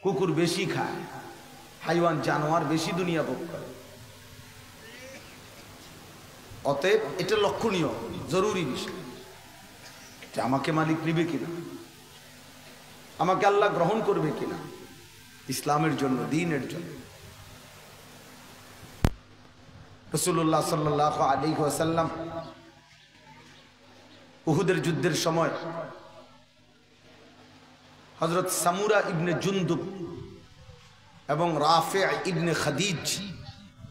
কুকুর বেশি খায়, হাইওয়ান জানোয়ার বেশি দুনিয়া ভোগ করে। অতএব এটা লক্ষণীয় জরুরি বিষয় যে আমাকে মালিক নিবে কিনা, আমাকে আল্লাহ গ্রহণ করবে কিনা ইসলামের জন্য, দ্বীনের জন্য। রাসূলুল্লাহ সাল্লাল্লাহু আলাইহি ওয়াসাল্লাম উহুদের যুদ্ধের সময় হযরত সামুরা ইবনে জুনদুব এবং রাফি' ইবনে খাদিজ,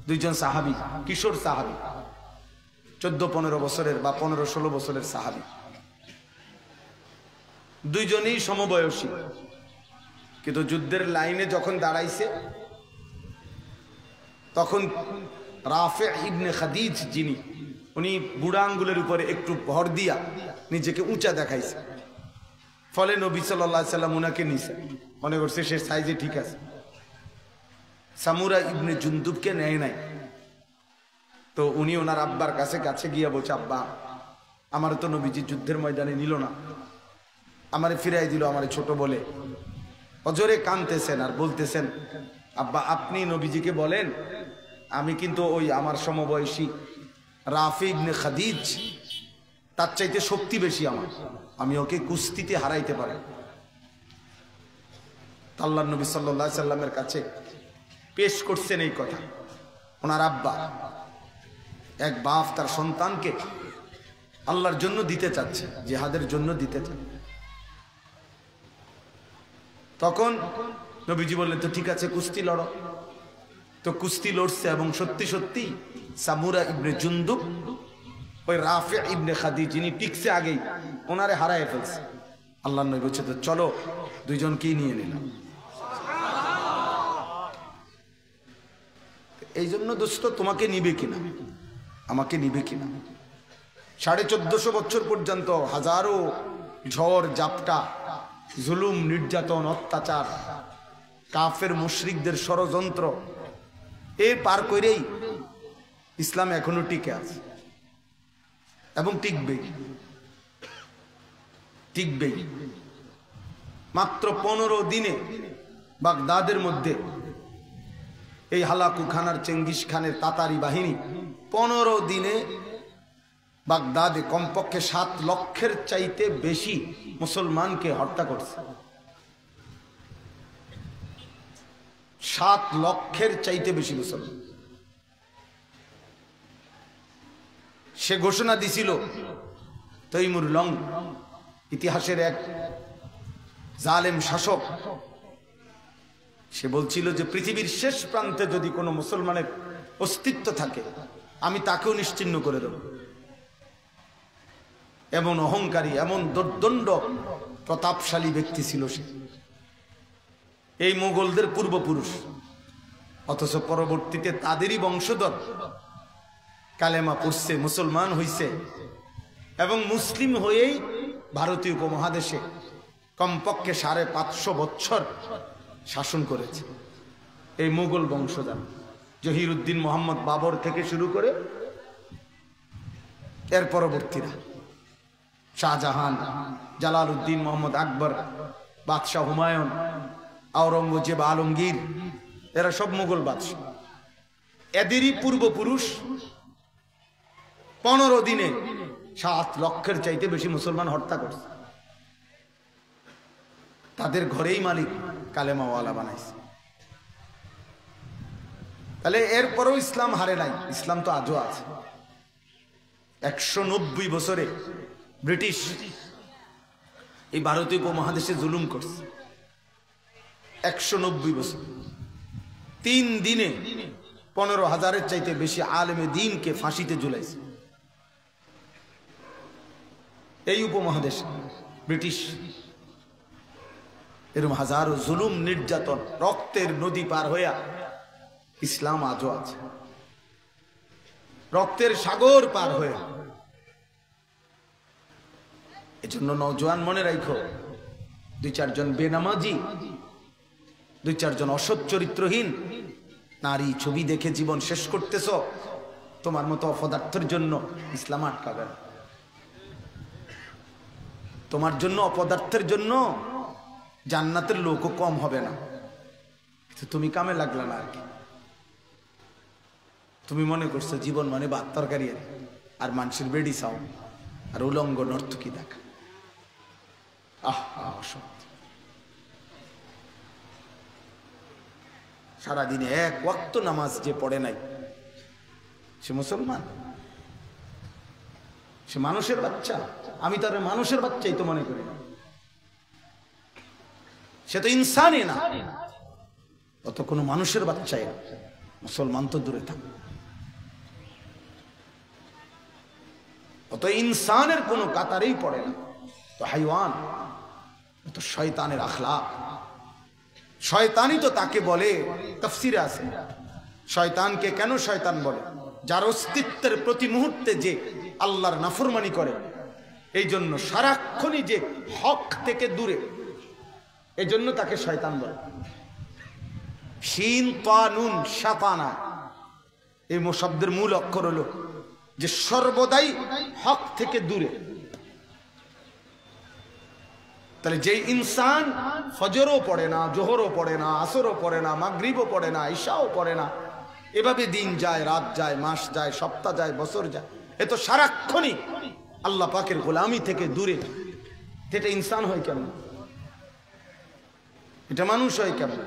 দুইজন সাহাবী, কিশোর সাহাবী, 14-15 বছরের বা 15-16 বছরের সাহাবী, দুইজনেই সমবয়সী। কিন্তু যুদ্ধের লাইনে যখন দাঁড়াইছে তখন রাফি' ইবনে খাদিজ যিনি, উনি বুড়া আঙ্গুলের উপরে একটু ভর দিয়া নিজেকে উঁচা দেখাইছে। ফলে নবী সাল্লাল্লাহু আলাইহি সাল্লাম উনাকে নিছে, মনে করছে সে সাইজে ঠিক আছে। সামুরা ইবনে জুনদুবকে নেয় নাই। তো উনি ওনার আব্বার কাছে কাছে গিয়া বলছে, আব্বা আমার তো নবীজি যুদ্ধের ময়দানে নিল না, আমারে ফিরাই দিল আমারে ছোট বলে। অজরে কাঁদতেছেন আর বলতেছেন, আব্বা আপনি নবীজিকে বলেন আমি কিন্তু ওই আমার সমবয়সী রাফি ইবনে খাদিজ তার চাইতে শক্তি বেশি আমার, আমি ওকে কুস্তিতে হারাইতে পারি। আল্লাহর নবী সাল্লাল্লাহু আলাইহি সাল্লামের কাছে পেশ করছেন এই কথা। ওনার আব্বা, এক বাপ তার সন্তানকে আল্লাহর জন্য দিতে চাচ্ছে, জিহাদের জন্য দিতে চাচ্ছে। তখন নবীজি বললেন, তো ঠিক আছে কুস্তি লড়ো। তো কুস্তি লড়ছে এবং সত্যি সত্যি সামুরা ইবনে জুনদুব ওই রাফি' ইবনে খাদিজ যিনি টিকছে আগেই, ওনারে হারায় ফেলছে। আল্লাহর নবী বলছে, তো চলো দুইজনকেই নিয়ে নিলাম। এই জন্য দোস্ত, তোমাকে নিবে কিনা, আমাকে নিবে কিনা। 1450 বছর পর্যন্ত হাজারো ঝড় ঝাপটা, জুলুম, নির্যাতন, অত্যাচার, কাফের মুশরিকদের ষড়যন্ত্র, এ পার করেই ইসলাম এখনো টিকে আছে এবং টিকবেই। মাত্র 15 দিনে বাগদাদের মধ্যে এই হালাকু খানার চেঙ্গিস খানের তাতারি বাহিনী 15 দিনে বাগদাদে কমপক্ষে 7 লক্ষের চাইতে বেশি মুসলমানকে হত্যা করছে। 7 লক্ষের চাইতে বেশি মুসলমান। সে ঘোষণা দিছিল, তৈমুর লং, ইতিহাসের এক জালেম শাসক, সে বলছিল যে পৃথিবীর শেষ প্রান্তে যদি কোনো মুসলমানের অস্তিত্ব থাকে আমি তাকেও নিশ্চিহ্ন করে দেব। এমন অহংকারী, এমন দুর্দণ্ড প্রতাপশালী ব্যক্তি ছিল সে, এই মোগলদের পূর্বপুরুষ। অথচ পরবর্তীতে তাদেরই বংশধর কালেমা পড়ছে, মুসলমান হইছে এবং মুসলিম হয়েই ভারতীয় উপমহাদেশে কমপক্ষে 550 বছর শাসন করেছে এই মুঘল বংশধর। জহিরুদ্দিন মোহাম্মদ বাবর থেকে শুরু করে এর পরবর্তীরা, শাহজাহান, জালালউদ্দিন মোহাম্মদ আকবর, বাদশাহ হুমায়ুন, আওরঙ্গজেব আলমগীর, এরা সব মুঘল বাদশাহ। এদেরই পূর্বপুরুষ 15 দিনে 7 লক্ষের চাইতে বেশি মুসলমান হত্যা করছে। তাদের ঘরেই মালিক কালেমাওয়ালা বানাইছে। তাহলে এরপরও ইসলাম হারে নাই, ইসলাম তো আজও আছে। 190 বছরে ব্রিটিশ এই ভারতীয় উপমহাদেশে জুলুম করছে। 190 বছর, 3 দিনে 15,000-এর চাইতে বেশি আলেমে দ্বীনকে ফাঁসিতে ঝুলাইছে এই উপমহাদেশে ব্রিটিশ। এরকম হাজারো জুলুম, নির্যাতন, রক্তের নদী পার হইয়া ইসলাম আজও আছে, রক্তের সাগর পার হয়ে। এজন্য নওজোয়ান মনে রাখো, 2-4 জন বেনামাজি, 2-4 জন অসৎ চরিত্রহীন নারী ছবি দেখে জীবন শেষ করতেছ, তোমার মতো অপদার্থের জন্য ইসলাম আটকাবে না। তোমার জন্য, অপদার্থের জন্য জান্নাতের লোকও কম হবে না। তুমি কামে লাগলা না আর কি। তুমি মনে করছো জীবন মানে ভাত তরকারি আর মানুষের বেডি চাও আর উলঙ্গ নর্তকী দেখা। সারাদিনে এক ওয়াক্ত নামাজ যে পড়ে নাই সে মুসলমান? সে মানুষের বাচ্চা? আমি তার মানুষের বাচ্চাই তো মনে করি না। সে তো ইনসানই না, অত কোনো মানুষের বাচ্চাই না। মুসলমান তো দূরে থাক, অত ইনসানের কোনো কাতারেই পড়ে না, তো হাইওয়ান, তো শয়তানের আখলাক। শয়তানই তো তাকে বলে, তাফসিরে আছে শয়তানকে কেন শয়তান বলে, যার অস্তিত্বের প্রতি মুহূর্তে যে আল্লাহর নাফরমানি করে, এই জন্য সারাক্ষণই যে হক থেকে দূরে, এই জন্য তাকে শয়তান বলে। শিন তানুন শাতানা, এই শব্দের মূল অক্ষর হলো যে সর্বদাই হক থেকে দূরে। তাহলে যে ইনসান ফজরও পড়ে না, জোহরও পড়ে না, আসরও পড়ে না, মাগরিবও পড়ে না, ঈশাও পড়ে না, এভাবে দিন যায়, রাত যায়, মাস যায়, সপ্তাহ যায়, বছর যায়, এ তো সারাক্ষণই আল্লাহ পাকের গোলামি থেকে দূরে। এটা ইনসান হয় কেমন? এটা মানুষ হয় কেমন?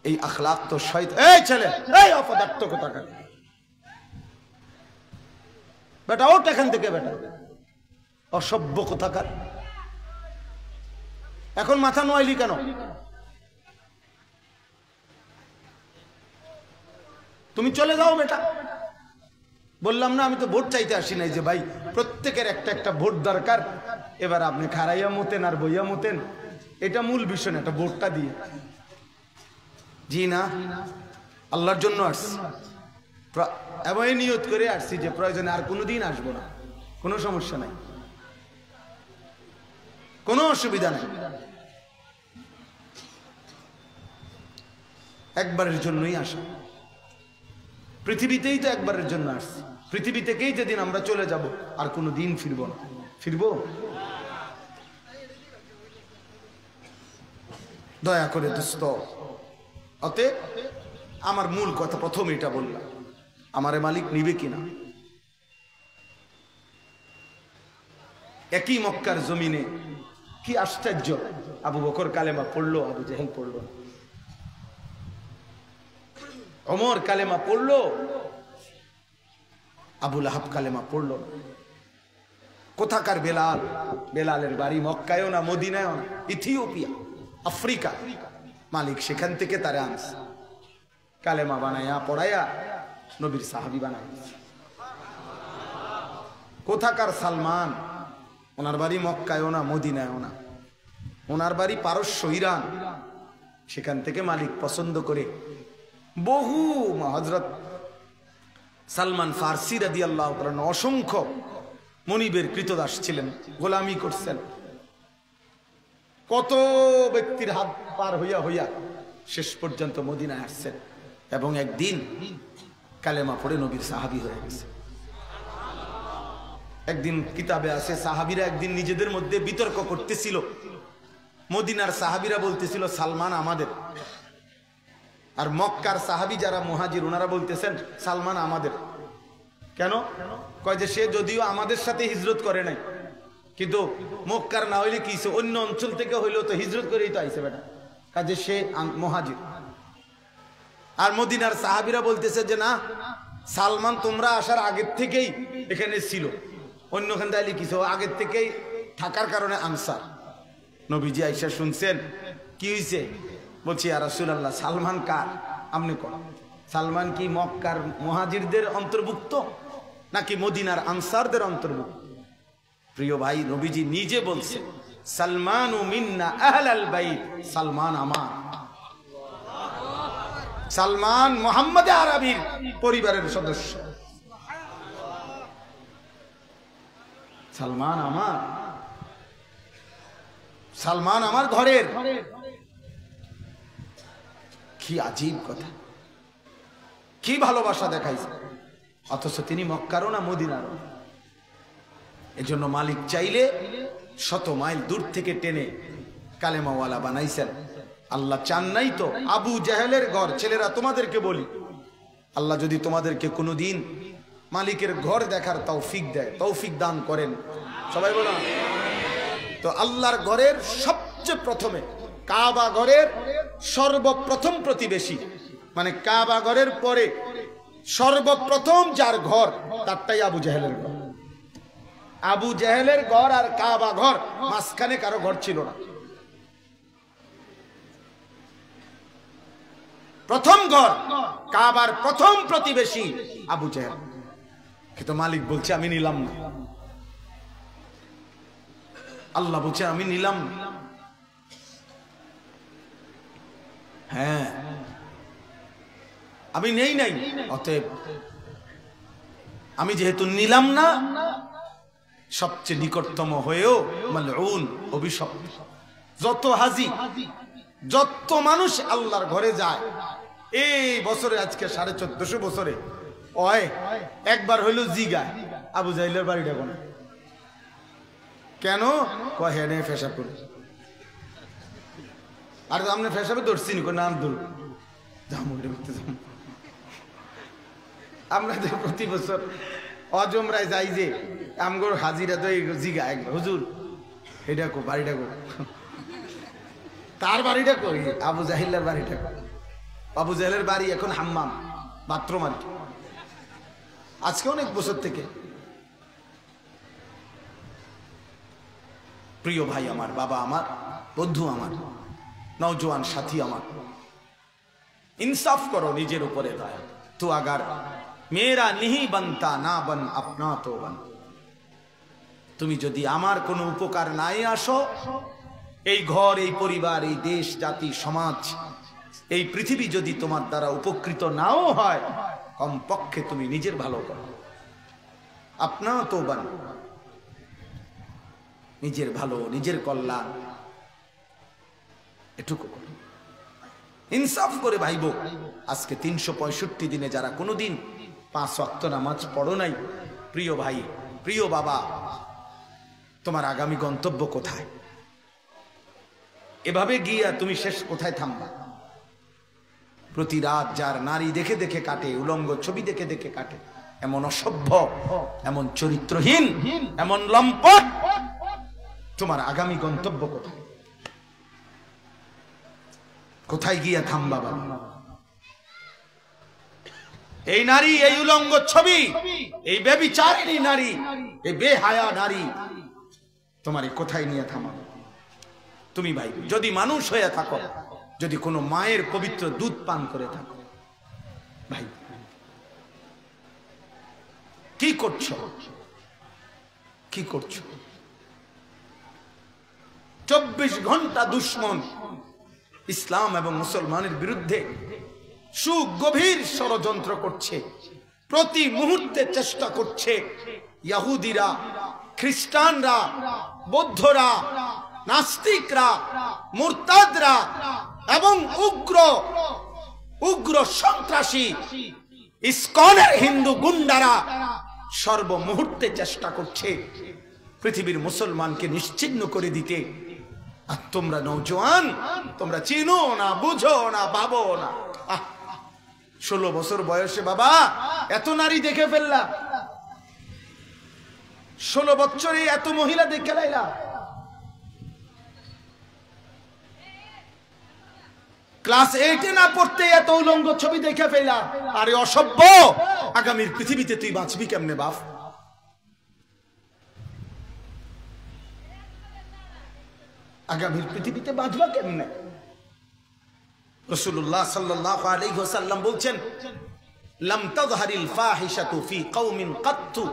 এই আখলাক তো শয়তান। এই ছেলে, এই অপদার্থ কোথাকার, বেটা ওঠ এখান থেকে, বেটা অসভ্য কোথাকার। এখন মাথা নোয়াইলি কেন? তুমি চলে যাও বেটা। বললাম না আমি তো ভোট চাইতে আসি নাই যে ভাই প্রত্যেকের একটা একটা ভোট দরকার, এবার আপনি খারাইয়া মতেন আর বইয়া মতেন, এটা মূল বিষয় না, এটা ভোটটা দিয়ে। জি না, আল্লাহর জন্য আসছি, এবং এই নিয়ত করে আসছি যে প্রয়োজনে আর কোনোদিন আসবো না, কোনো সমস্যা নাই, কোনো অসুবিধা নাই। একবারের জন্যই আসা, পৃথিবীতেই তো একবারের জন্য আসছি, পৃথিবী থেকেই যেদিন আমরা চলে যাব আর কোনো দিন ফিরব না। ফিরবো? দয়া করে দোস্ত, অতএব আমার মূল কথা প্রথম এটা বললাম, আমারে মালিক নিবে কিনা। একই মক্কার জমিনে কি আশ্চর্য, আবু বকর কালেমা পড়লো, আবু জেহেল পড়লো না। ওমর কালেমা পড়লো, আবু লাহাব কালেমা পড়লো না। কোথাকার বেলাল? বেলালের বাড়ি মক্কায়ও না, মদিনায়ও না, ইথিওপিয়া, আফ্রিকা। মালিক সেখান থেকে তারে আনছে, কালেমা বানায়া পড়ায়া নবীর সাহাবী বানায়। কোথাকার সালমান? ওনার বাড়ি মক্কায়ও না, মদিনায়ও না, ওনার বাড়ি পারস্য, ইরান। সেখান থেকে মালিক পছন্দ করে বহু হযরত সালমান ফারসি রাদিয়াল্লাহু তাআলা অসংখ্য মনিবের কৃতদাস ছিলেন, গোলামি করছেন। কত ব্যক্তির হাত পার হইয়া হইয়া শেষ পর্যন্ত মদিনায় আসছেন, এবং একদিন কালেমা পড়ে নবীর সাহাবী হয়ে গেছে। একদিন কিতাবে আছে সাহাবীরা একদিন নিজেদের মধ্যে বিতর্ক করতেছিল। মদিনার সাহাবীরা বলতেছিল সালমান আমাদের, আর মক্কার সাহাবী যারা মুহাজির ওনারা বলতেছেন সালমান আমাদের। কেন? কয় যে সে যদিও আমাদের সাথে হিজরত করে নাই, কিন্তু মক্কার না হইলে কি, অন্য অঞ্চল থেকে হইলেও তো হিজরত করেই তো আইছে বেটা, কাজে সে মুহাজির। আর মদিনার সাহাবীরা বলতেছে যে না, সালমান তোমরা আসার আগের থেকেই এখানে ছিল, অন্যখান থেকে কিছু আগের থেকেই থাকার কারণে আনসার। নবীজি আইসা শুনছেন, কি হয়েছে? বলছি ইয়া রাসূলুল্লাহ, সালমান কার? আপনি কোন সালমান? কি মক্কার মুহাজিরদের অন্তর্ভুক্ত নাকি মদিনার আনসারদের অন্তর্ভুক্ত? প্রিয় ভাই, নবীজি নিজে বলছে সালমানু মিন্না আহলাল বাইত, সালমান আমার। সালমান মুহাম্মদ আরবির পরিবারের সদস্য, সালমান আমার, সালমান আমার ঘরের। কি আজীব কথা, কি ভালোবাসা দেখাইছে, অথচ তিনি মক্কারও না, মদিনারও। এজন্য মালিক চাইলে 100 মাইল দূর থেকে টেনে কালেমাওয়ালা বানাইছেন, আল্লাহ চান নাই তো আবু জাহেলের ঘর। ছেলেরা তোমাদেরকে বলি, আল্লাহ যদি তোমাদেরকে কোনোদিন মালিকের ঘর দেখার তৌফিক দেয়, তৌফিক দান করেন, সবাই বলো। তো আল্লাহর ঘরের সবচেয়ে প্রথমে কাবা ঘরের সর্বপ্রথম প্রতিবেশী, মানে কাবা ঘরের পরে সর্বপ্রথম যার ঘর তারটাই আবু জাহেলের ঘর। আবু জাহেলের ঘর আর কাবা ঘর, মাঝখানে কারো ঘর ছিল না। প্রথম ঘর কাবার প্রথম প্রতিবেশী আবু জাহেল। কিন্তু মালিক বলছে আমি নিলাম না, আল্লাহ বলছে আমি নিলাম না। হ্যাঁ আমি নেই নাই, অতএব আমি যেহেতু নিলাম না, সবচেয়ে নিকটতম হয়েও মালউন, অভিশপ্ত। যত হাজি, যত মানুষ আল্লাহর ঘরে যায় এই বছরে, আজকে 1450 বছরে ওই একবার হইল জিগায় আবু জাহেলের বাড়িটা কোন, কেন কহে নে ফেসাব করে। আর আপনি ফেসাবে ধরছি নাম ধরুন, আমরা তো প্রতি বছর অজমরায় যাই যে আমগর হাজিরা তো জিগা একবার, হুজুর এটা কো বাড়িটা কো, তার বাড়িটা কই, আবু জাহিলের বাড়িটা কই। আবু জাহেলের বাড়ি এখন হাম্মাম, বাথরুম আর কি। আজকে অনেক বছর থেকে। প্রিয় ভাই আমার, বাবা আমার, বন্ধু আমার, নওজোয়ান সাথী আমার, ইনসাফ করো নিজের উপরে দয়া। তো আগার মেরা নিহি বানতা না বান আপনা তো বান। তুমি যদি আমার কোনো উপকার নাই আসো, এই ঘর, এই পরিবার, এই দেশ, জাতি, সমাজ, এই পৃথিবী যদি তোমার দ্বারা উপকৃত নাও হয়, কমপক্ষে তুমি নিজের ভালো করো। আপনা তো বান, নিজের ভালো, নিজের কল্যাণ, এটুকু ইনসাফ করে ভাইবো। আজকে 365 দিনে যারা কোনোদিন 5 ওয়াক্ত নামাজ পড়ো নাই, প্রিয় ভাই, প্রিয় বাবা, তোমার আগামী গন্তব্য কোথায়? এভাবে গিয়া তুমি শেষ কোথায় থামবা? প্রতি রাত যার নারী দেখে দেখে কাটে, উলঙ্গ ছবি দেখে দেখে কাটে, এমন অসভ্য, এমন চরিত্রহীন, এমন লম্পট, তোমার আগামী গন্তব্য কোথায়? কোথায় গিয়া থামবা বাবা? এই নারী, এই উলঙ্গ ছবি, এই ব্যভিচারিণী নারী, এই বেহায়া নারী, তোমার কোথায় নিয়ে থামাবে? তুমি ভাই যদি মানুষ হয়ে থাকো, যদি কোনো মায়ের পবিত্র দুধ পান করে থাকো, ভাই কি করছো? কি করছো? 24 ঘন্টা দুশ্মন ইসলাম এবং মুসলমানের বিরুদ্ধে সুগভীর ষড়যন্ত্র করছে, প্রতি মুহূর্তে চেষ্টা করছে। ইহুদিরা, খ্রিস্টানরা, বৌদ্ধরা, নাস্তিকরা, মুরতাদরা এবং উগ্র উগ্র সন্ত্রাসী ইসকনের হিন্দু গুন্ডারা সর্বমুহূর্তে চেষ্টা করছে পৃথিবীর মুসলমানকে নিশ্চিহ্ন করে দিতে। আর তোমরা নওজোয়ান, তোমরা চিনো না, বুঝো না, ভাবো না। 16 বছর বয়সে বাবা এত নারী দেখে ফেললা, 16 বছরে এত মহিলা দেখে লাইলা। ক্লাস 8-এ না পড়তে এত উলঙ্গ ছবি দেখে ফেলা। আরে অসভ্য, আগামীর পৃথিবীতে তুই বাঁচবি কেমনে বাপ? আগামীর পৃথিবীতে বাঁচবা কেমনে? রাসূলুল্লাহ সাল্লাল্লাহু আলাইহি ওয়াসাল্লাম বলছেন, লাম তাযহারিল ফাহিশাতু ফি কওমিন কাত্তু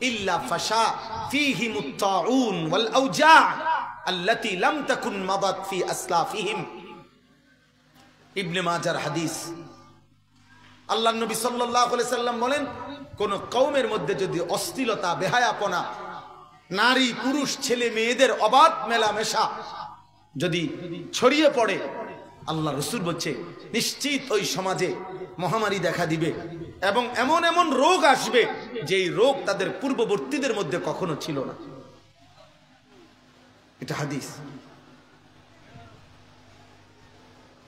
ইল্লা ফাশা ফীহিমুত তাউন ওয়াল আওজা' আল্লাতী লাম তাকুন মাদাত ফি আসলাফিহিম। ইবনে মাজার হাদিস। আল্লাহর নবী সাল্লাল্লাহু আলাইহি সাল্লাম বলেন, কোন কওমের মধ্যে যদি অশ্লীলতা, বেহায়াপনা, নারী পুরুষ ছেলে মেয়েদের অবাধ মেলামেশা যদি ছড়িয়ে পড়ে, আল্লাহ রাসূল বলছে নিশ্চিত ওই সমাজে মহামারী দেখা দিবে এবং এমন এমন রোগ আসবে যেই রোগ তাদের পূর্ববর্তীদের মধ্যে কখনো ছিল না। এটা হাদিস।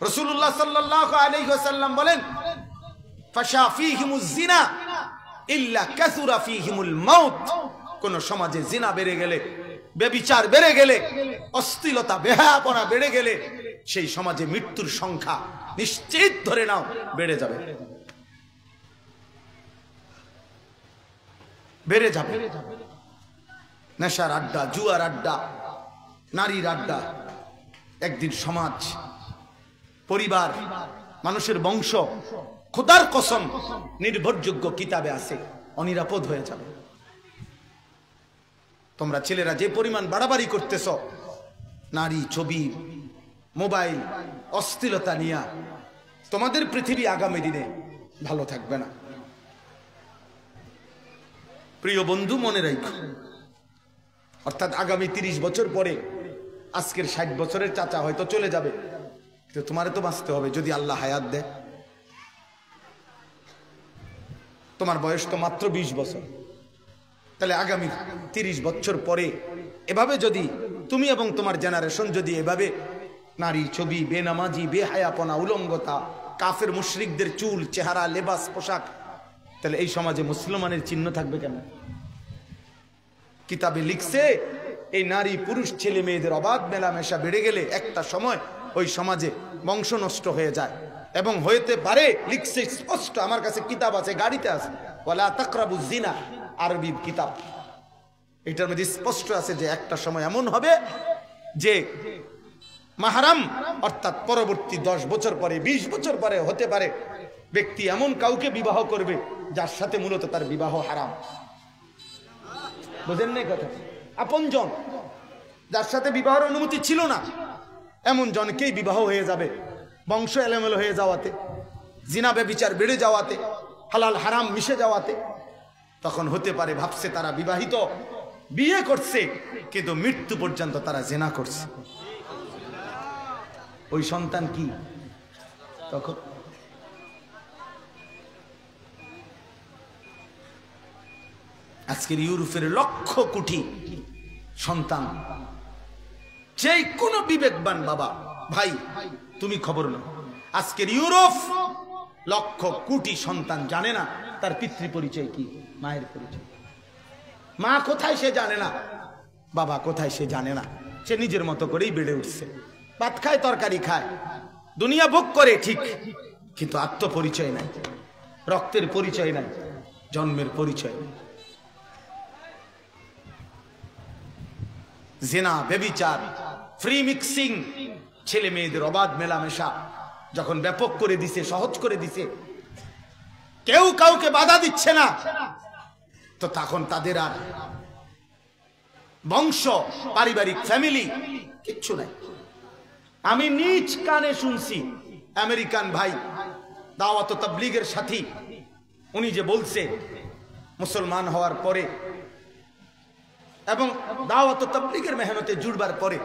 রাসূলুল্লাহ সাল্লাল্লাহু আলাইহি ওয়াসাল্লাম বলেন, ফাশা ফীহিমুজ জিনা ইল্লা কাসুরা ফীহিমুল মাউত। কোন সমাজে জিনা বেড়ে গেলে, ব্যভিচার বেড়ে গেলে, অশ্লীলতা বেহায়াপনা বেড়ে গেলে সেই সমাজে মৃত্যুর সংখ্যা নিশ্চিত ধরে নাও বেড়ে যাবে, বেড়ে যাবে। নেশার আড্ডা, জুয়ার আড্ডা, নারীর আড্ডা, একদিন সমাজ, পরিবার, মানুষের বংশ খোদার কসম নির্ভরযোগ্য কিতাবে আছে অনিরাপদ হয়ে যাবে। তোমরা ছেলেরা যে পরিমাণ বাড়াবাড়ি করতেছ নারী, ছবি, মোবাইল, অশ্লীলতা নিয়ে, তোমাদের পৃথিবী আগামী দিনে ভালো থাকবে না। প্রিয় বন্ধু, মনে রাখো, অর্থাৎ আগামী 30 বছর পরে আজকের 60 বছরের চাচা হয়তো চলে যাবে, কিন্তু তোমারে তো বাঁচতে হবে যদি আল্লাহ হায়াত দেয়। তোমার বয়স তো মাত্র 20 বছর, তাহলে আগামী 30 বছর পরে এভাবে যদি তুমি এবং তোমার জেনারেশন যদি এভাবে নারী, ছবি, বেনামাজি, বেহায়াপনা, উলঙ্গতা, কাফের মুশরিকদের চুল, চেহারা, লেবাস, পোশাক, তাহলে এই সমাজে মুসলমানের চিহ্ন থাকবে কেন? কিতাবে লিখছে এই নারী পুরুষ ছেলে মেয়েদের অবাধ মেলামেশা বেড়ে গেলে একটা সময় ওই সমাজে বংশ নষ্ট হয়ে যায়, এবং হইতে পারে, লিখছে স্পষ্ট, আমার কাছে কিতাব আছে, গাড়িতে আছে, ওয়ালা তাকরাবুজ জিনা, আরবি কিতাব, এটার মধ্যে স্পষ্ট আছে যে একটা সময় এমন হবে যে মাহরাম, অর্থাৎ পরবর্তী 10 বছর পরে, 20 বছর পরে হতে পারে ব্যক্তি এমন কাউকে বিবাহ করবে যার সাথে মূলত তার বিবাহ হারাম। বুঝেন না কথা? আপনজন যার সাথে বিবাহের অনুমতি ছিল না, এমন জনকেই বিবাহ হয়ে যাবে, বংশ এলোমেলো হয়ে যাওয়াতে, জিনা ব্যভিচার বেড়ে যাওয়াতে, হালাল হারাম মিশে যাওয়াতে, তখন হতে পারে ভাবছে তারা বিবাহিত, বিয়ে করছে, কিন্তু মৃত্যু পর্যন্ত তারা জিনা করছে। ওই সন্তান কি তখন? আজকের ইউরোপের লক্ষ কোটি সন্তান, যে কোনো বিবেকবান বাবা, ভাই তুমি খবর নাও, আজকের ইউরোপ লক্ষ কোটি সন্তান জানে না তার পিতৃ পরিচয় কি, মায়ের পরিচয়। মা কোথায় সে জানে না, বাবা কোথায় সে জানে না, সে নিজের মতো করেই বেড়ে উঠছে, ভাত খায়, তরকারি খায়, দুনিয়া ভোগ করে ঠিক, কিন্তু আত্মপরিচয় নাই, রক্তের পরিচয় নাই, জন্মের পরিচয় নাই। জিনা, ব্যভিচার, ফ্রি মিক্সিং, ছেলে মেয়েদের অবাধ মেলামেশা যখন ব্যাপক করে দিছে, সহজ করে দিছে, কেউ কাউকে বাধা দিচ্ছে না, তো তখন তাদের আর বংশ, পারিবারিক ফ্যামিলি কিচ্ছু নাই। আমি নিজ কানে শুনছি, আমেরিকান ভাই, দাওয়াত ও তাবলীগের সাথী, উনি যে বলছে মুসলমান হওয়ার পরে এবং দাওয়াত ও তাবলীগের মেহনতে জুড়বার পরে,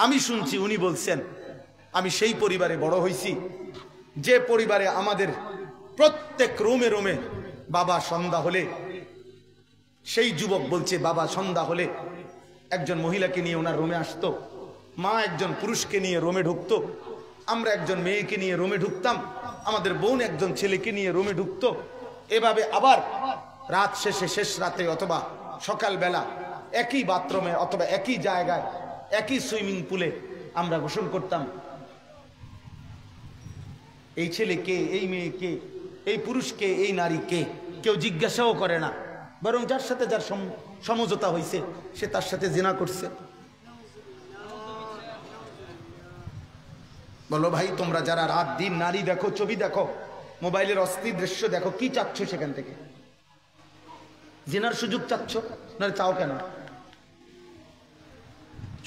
আমি শুনছি উনি বলছেন, আমি সেই পরিবারে বড় হয়েছি যে পরিবারে আমাদের প্রত্যেক রুমে রুমে বাবা সন্ধ্যা হলে, সেই যুবক বলছে বাবা সন্ধ্যা হলে একজন মহিলাকে নিয়ে ওনার রুমে আসতো, মা একজন পুরুষকে নিয়ে রুমে ঢুকতো, আমরা একজন মেয়েকে নিয়ে রুমে ঢুকতাম, আমাদের বোন একজন ছেলেকে নিয়ে রুমে ঢুকতো, এভাবে আবার রাত শেষে, শেষ রাতে অথবা সকালবেলা একই বাথরুমে অথবা একই জায়গায়, একই সুইমিং পুলে আমরা গোসল করতাম। এই ছেলেকে, এই মেয়েকে, এই পুরুষকে, এই নারীকে কেউ জিজ্ঞাসাও করে না, বরং যার সাথে যার সমঝোতা হয়েছে সে তার সাথে জিনা করছে। বলো ভাই, তোমরা যারা রাত দিন নারী দেখো, ছবি দেখো, মোবাইলের অস্থির দৃশ্য দেখো, কি চাচ্ছ সেখান থেকে? জিনার সুযোগ চাচ্ছ না? চাও কেন?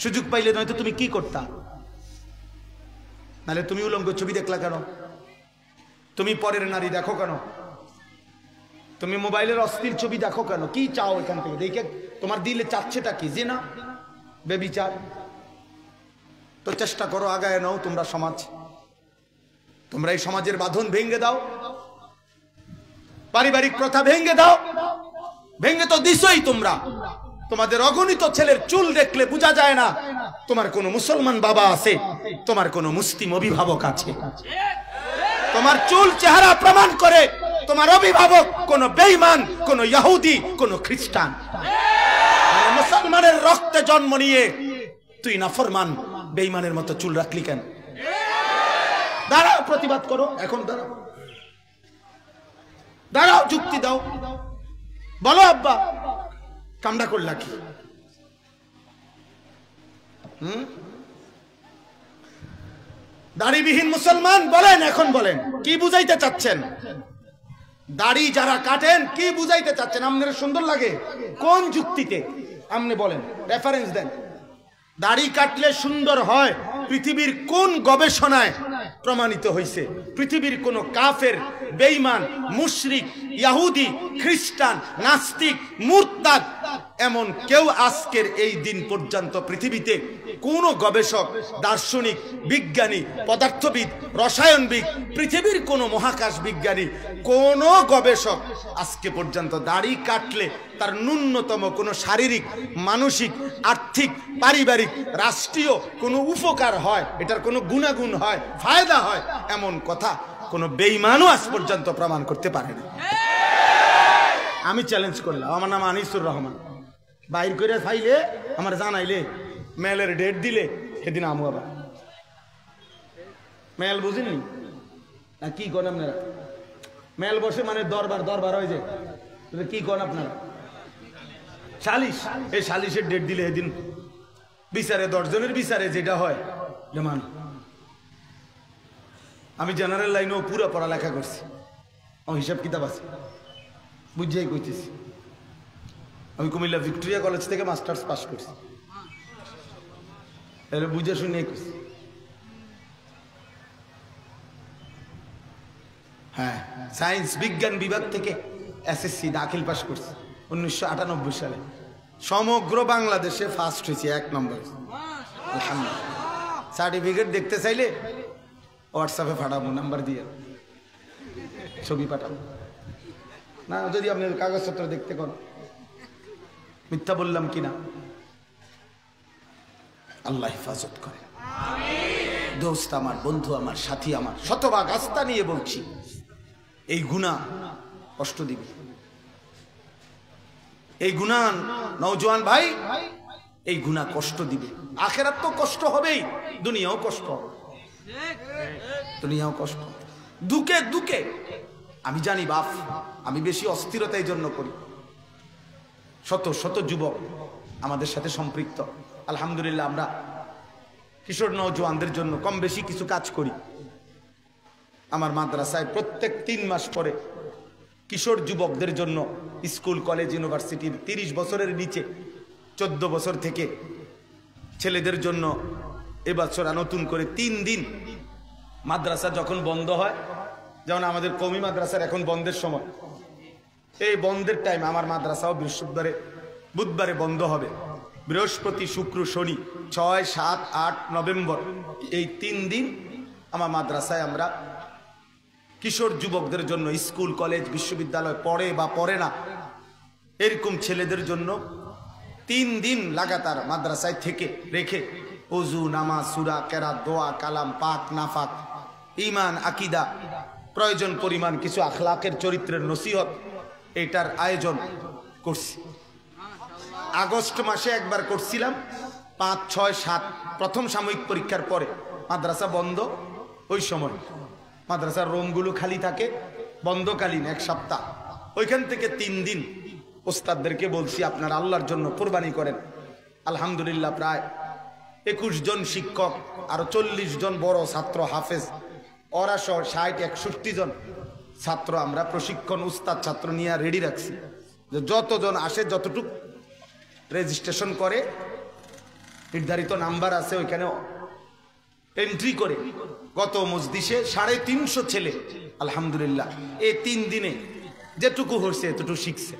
সুযোগ পাইলে নয়তো তুমি কি করতা? নাহলে তুমি উলঙ্গ ছবি দেখলা কেন? তুমি পরের নারী দেখো কেন? তুমি মোবাইলের অস্থির ছবি দেখো কেন? কি চাও এখান থেকে? দেখে তোমার দিলে চাচ্ছেটা কি? জিনা, ব্যভিচার। তো চেষ্টা করো, আগায় নাও তোমরা সমাজ, তোমরা এই সমাজের বাঁধন ভেঙে দাও, পারিবারিক প্রথা ভেঙে দাও, ভেঙে তো দিছই তোমরা, তোমাদের অগণিত ছেলের চুল দেখলে বোঝা যায় না তোমার কোন মুসলমান বাবা আছে, তোমার কোন মুসলিম অভিভাবক আছে। তোমার চুল চেহারা প্রমাণ করে তোমার অভিভাবক কোন বেঈমান, কোন ইহুদি, কোন খ্রিস্টান। মুসলমানের রক্তে জন্ম নিয়ে তুই নাফরমান বেঈমানের মতো চুল রাখলি কেন? দাঁড়াও, প্রতিবাদ করো, এখন দাঁড়াও, দাঁড়াও, যুক্তি দাও, বলো আব্বা কামটা করলা কি? দাড়িবিহীন মুসলমান বলেন, এখন বলেন কি বুঝাইতে চাচ্ছেন? দাড়ি যারা কাটেন কি বুঝাইতে চাচ্ছেন? আপনার সুন্দর লাগে কোন যুক্তিতে? আপনি বলেন, রেফারেন্স দেন। দাড়ি কাটলে সুন্দর হয় পৃথিবীর কোন গবেষণায় প্রমাণিত হয়েছে? পৃথিবীর কোন কাফের, বেঈমান, মুশরিক, ইহুদি, খ্রিস্টান, নাস্তিক, মুরতাদ এমন কেউ আজকের এই দিন পর্যন্ত পৃথিবীতে কোন গবেষক, দার্শনিক, বিজ্ঞানী, পদার্থবিদ, রসায়নবিদ, পৃথিবীর কোন মহাকাশ বিজ্ঞানী, কোন গবেষক আজকে পর্যন্ত দাড়ি কাটলে তার ন্যূনতম কোনো শারীরিক, মানসিক, আর্থিক, পারিবারিক, রাষ্ট্রীয় কোনো উপকার হয়, এটার কোনো গুণাগুণ হয়, ফায়দা হয়, এমন কথা কোনো বেঈমানও আজ পর্যন্ত প্রমাণ করতে পারে না। আমি চ্যালেঞ্জ করলাম, আমার নাম আনিসুর রহমান, বাইর করে ফাইলে আমার জানাইলে, মেলের ডেট দিলে সেদিন আমু আবার মেল বুঝিনি না কি করেন আপনারা? মেল বসে মানে দরবার, দরবার হয়ে যায়, কি করেন আপনারা? সালিশ, এই সালিশের ডেট দিলে এদিন বিচারে 10 জনের বিচারে যেটা হয় যেমন আমি জেনারেল লাইনেও পুরো পড়ালেখা করছি, আমার হিসাব কিতাব আছে, বুঝেই কইতেছি। আমি কুমিল্লা ভিক্টোরিয়া কলেজ থেকে মাস্টার্স পাস করছি, এর বুঝে শুনে করছি। হ্যাঁ, সায়েন্স বিজ্ঞান বিভাগ থেকে এসএসসি দাখিল পাস করছি 1998 সালে। সমগ্র বাংলাদেশে ফার্স্ট হয়েছে, 1 নম্বর। সার্টিফিকেট দেখতে চাইলে হোয়াটসঅ্যাপে পাঠাবো, নাম্বার দিয়ে ছবি পাঠাবো না, যদি আপনি কাগজপত্র দেখতে কোন মিথ্যা বললাম কিনা আল্লাহ হেফাজত করে। দোস্ত আমার, বন্ধু আমার, সাথী আমার, শতভাগ আস্থা নিয়ে বলছি, এই গুনাহ কষ্ট দিবে, এই গুনাহ নওজোয়ান ভাই, এই গুনাহ কষ্ট দিবে। আখিরাত তো কষ্ট হবেই, দুনিয়াও কষ্ট হবে, দুনিয়াও কষ্ট, দুকে দুকে। আমি জানি বাপ, আমি বেশি অস্থিরতা এই জন্য করি। শত শত যুবক আমাদের সাথে সম্পৃক্ত। আলহামদুলিল্লাহ, আমরা কিশোর নওজোয়ানদের জন্য কম বেশি কিছু কাজ করি। আমার মাদ্রাসায় প্রত্যেক 3 মাস পরে কিশোর যুবকদের জন্য স্কুল, কলেজ, ইউনিভার্সিটির 30 বছরের নিচে 14 বছর থেকে ছেলেদের জন্য এবছর নতুন করে 3 দিন মাদ্রাসা যখন বন্ধ হয়, যেমন আমাদের কওমি মাদ্রাসার এখন বন্ধের সময়, এই বন্ধের টাইম আমার মাদ্রাসাও বৃহস্পতিবারে, বুধবারে বন্ধ হবে। বৃহস্পতি, শুক্র, শনি 6, 7, 8 নভেম্বর এই 3 দিন আমার মাদ্রাসায় আমরা কিশোর যুবকদের জন্য, স্কুল, কলেজ, বিশ্ববিদ্যালয় পড়ে বা পড়ে না এরকম ছেলেদের জন্য 3 দিন লাগাতার মাদ্রাসায় থেকে রেখে ওযু, নামাজ, সূরা, কেরাত, দোয়া, কালাম, পাক, নাফাক, ঈমান, আকীদা, প্রয়োজন পরিমাণ কিছু আখলাকের, চরিত্রের নসিহত, এটার আয়োজন করছি। আগস্ট মাসে একবার করছিলাম, 5, 6, 7 প্রথম সাময়িক পরীক্ষার পরে মাদ্রাসা বন্ধ। ওই সময় মাদ্রাসার রুমগুলো খালি থাকে, বন্ধকালীন 1 সপ্তাহ। ওইখান থেকে 3 দিন ওস্তাদদেরকে বলছি আপনারা আল্লাহর জন্য কোরবানি করেন। আলহামদুলিল্লাহ, প্রায় 21 জন শিক্ষক, আরো 40 জন বড় ছাত্র, হাফেজ, ওরা সহ 60-61 জন ছাত্র আমরা প্রশিক্ষণ, উস্তাদ ছাত্র নিয়ে রেডি রাখছি, যে যতজন আসে যতটুক রেজিস্ট্রেশন করে, নির্ধারিত নাম্বার আছে, ওইখানে এন্ট্রি করে গত মজলিসে 350 ছেলে আলহামদুলিল্লাহ এই 3 দিনে যেটুকু হয়েছে এতটুকু শিখছে।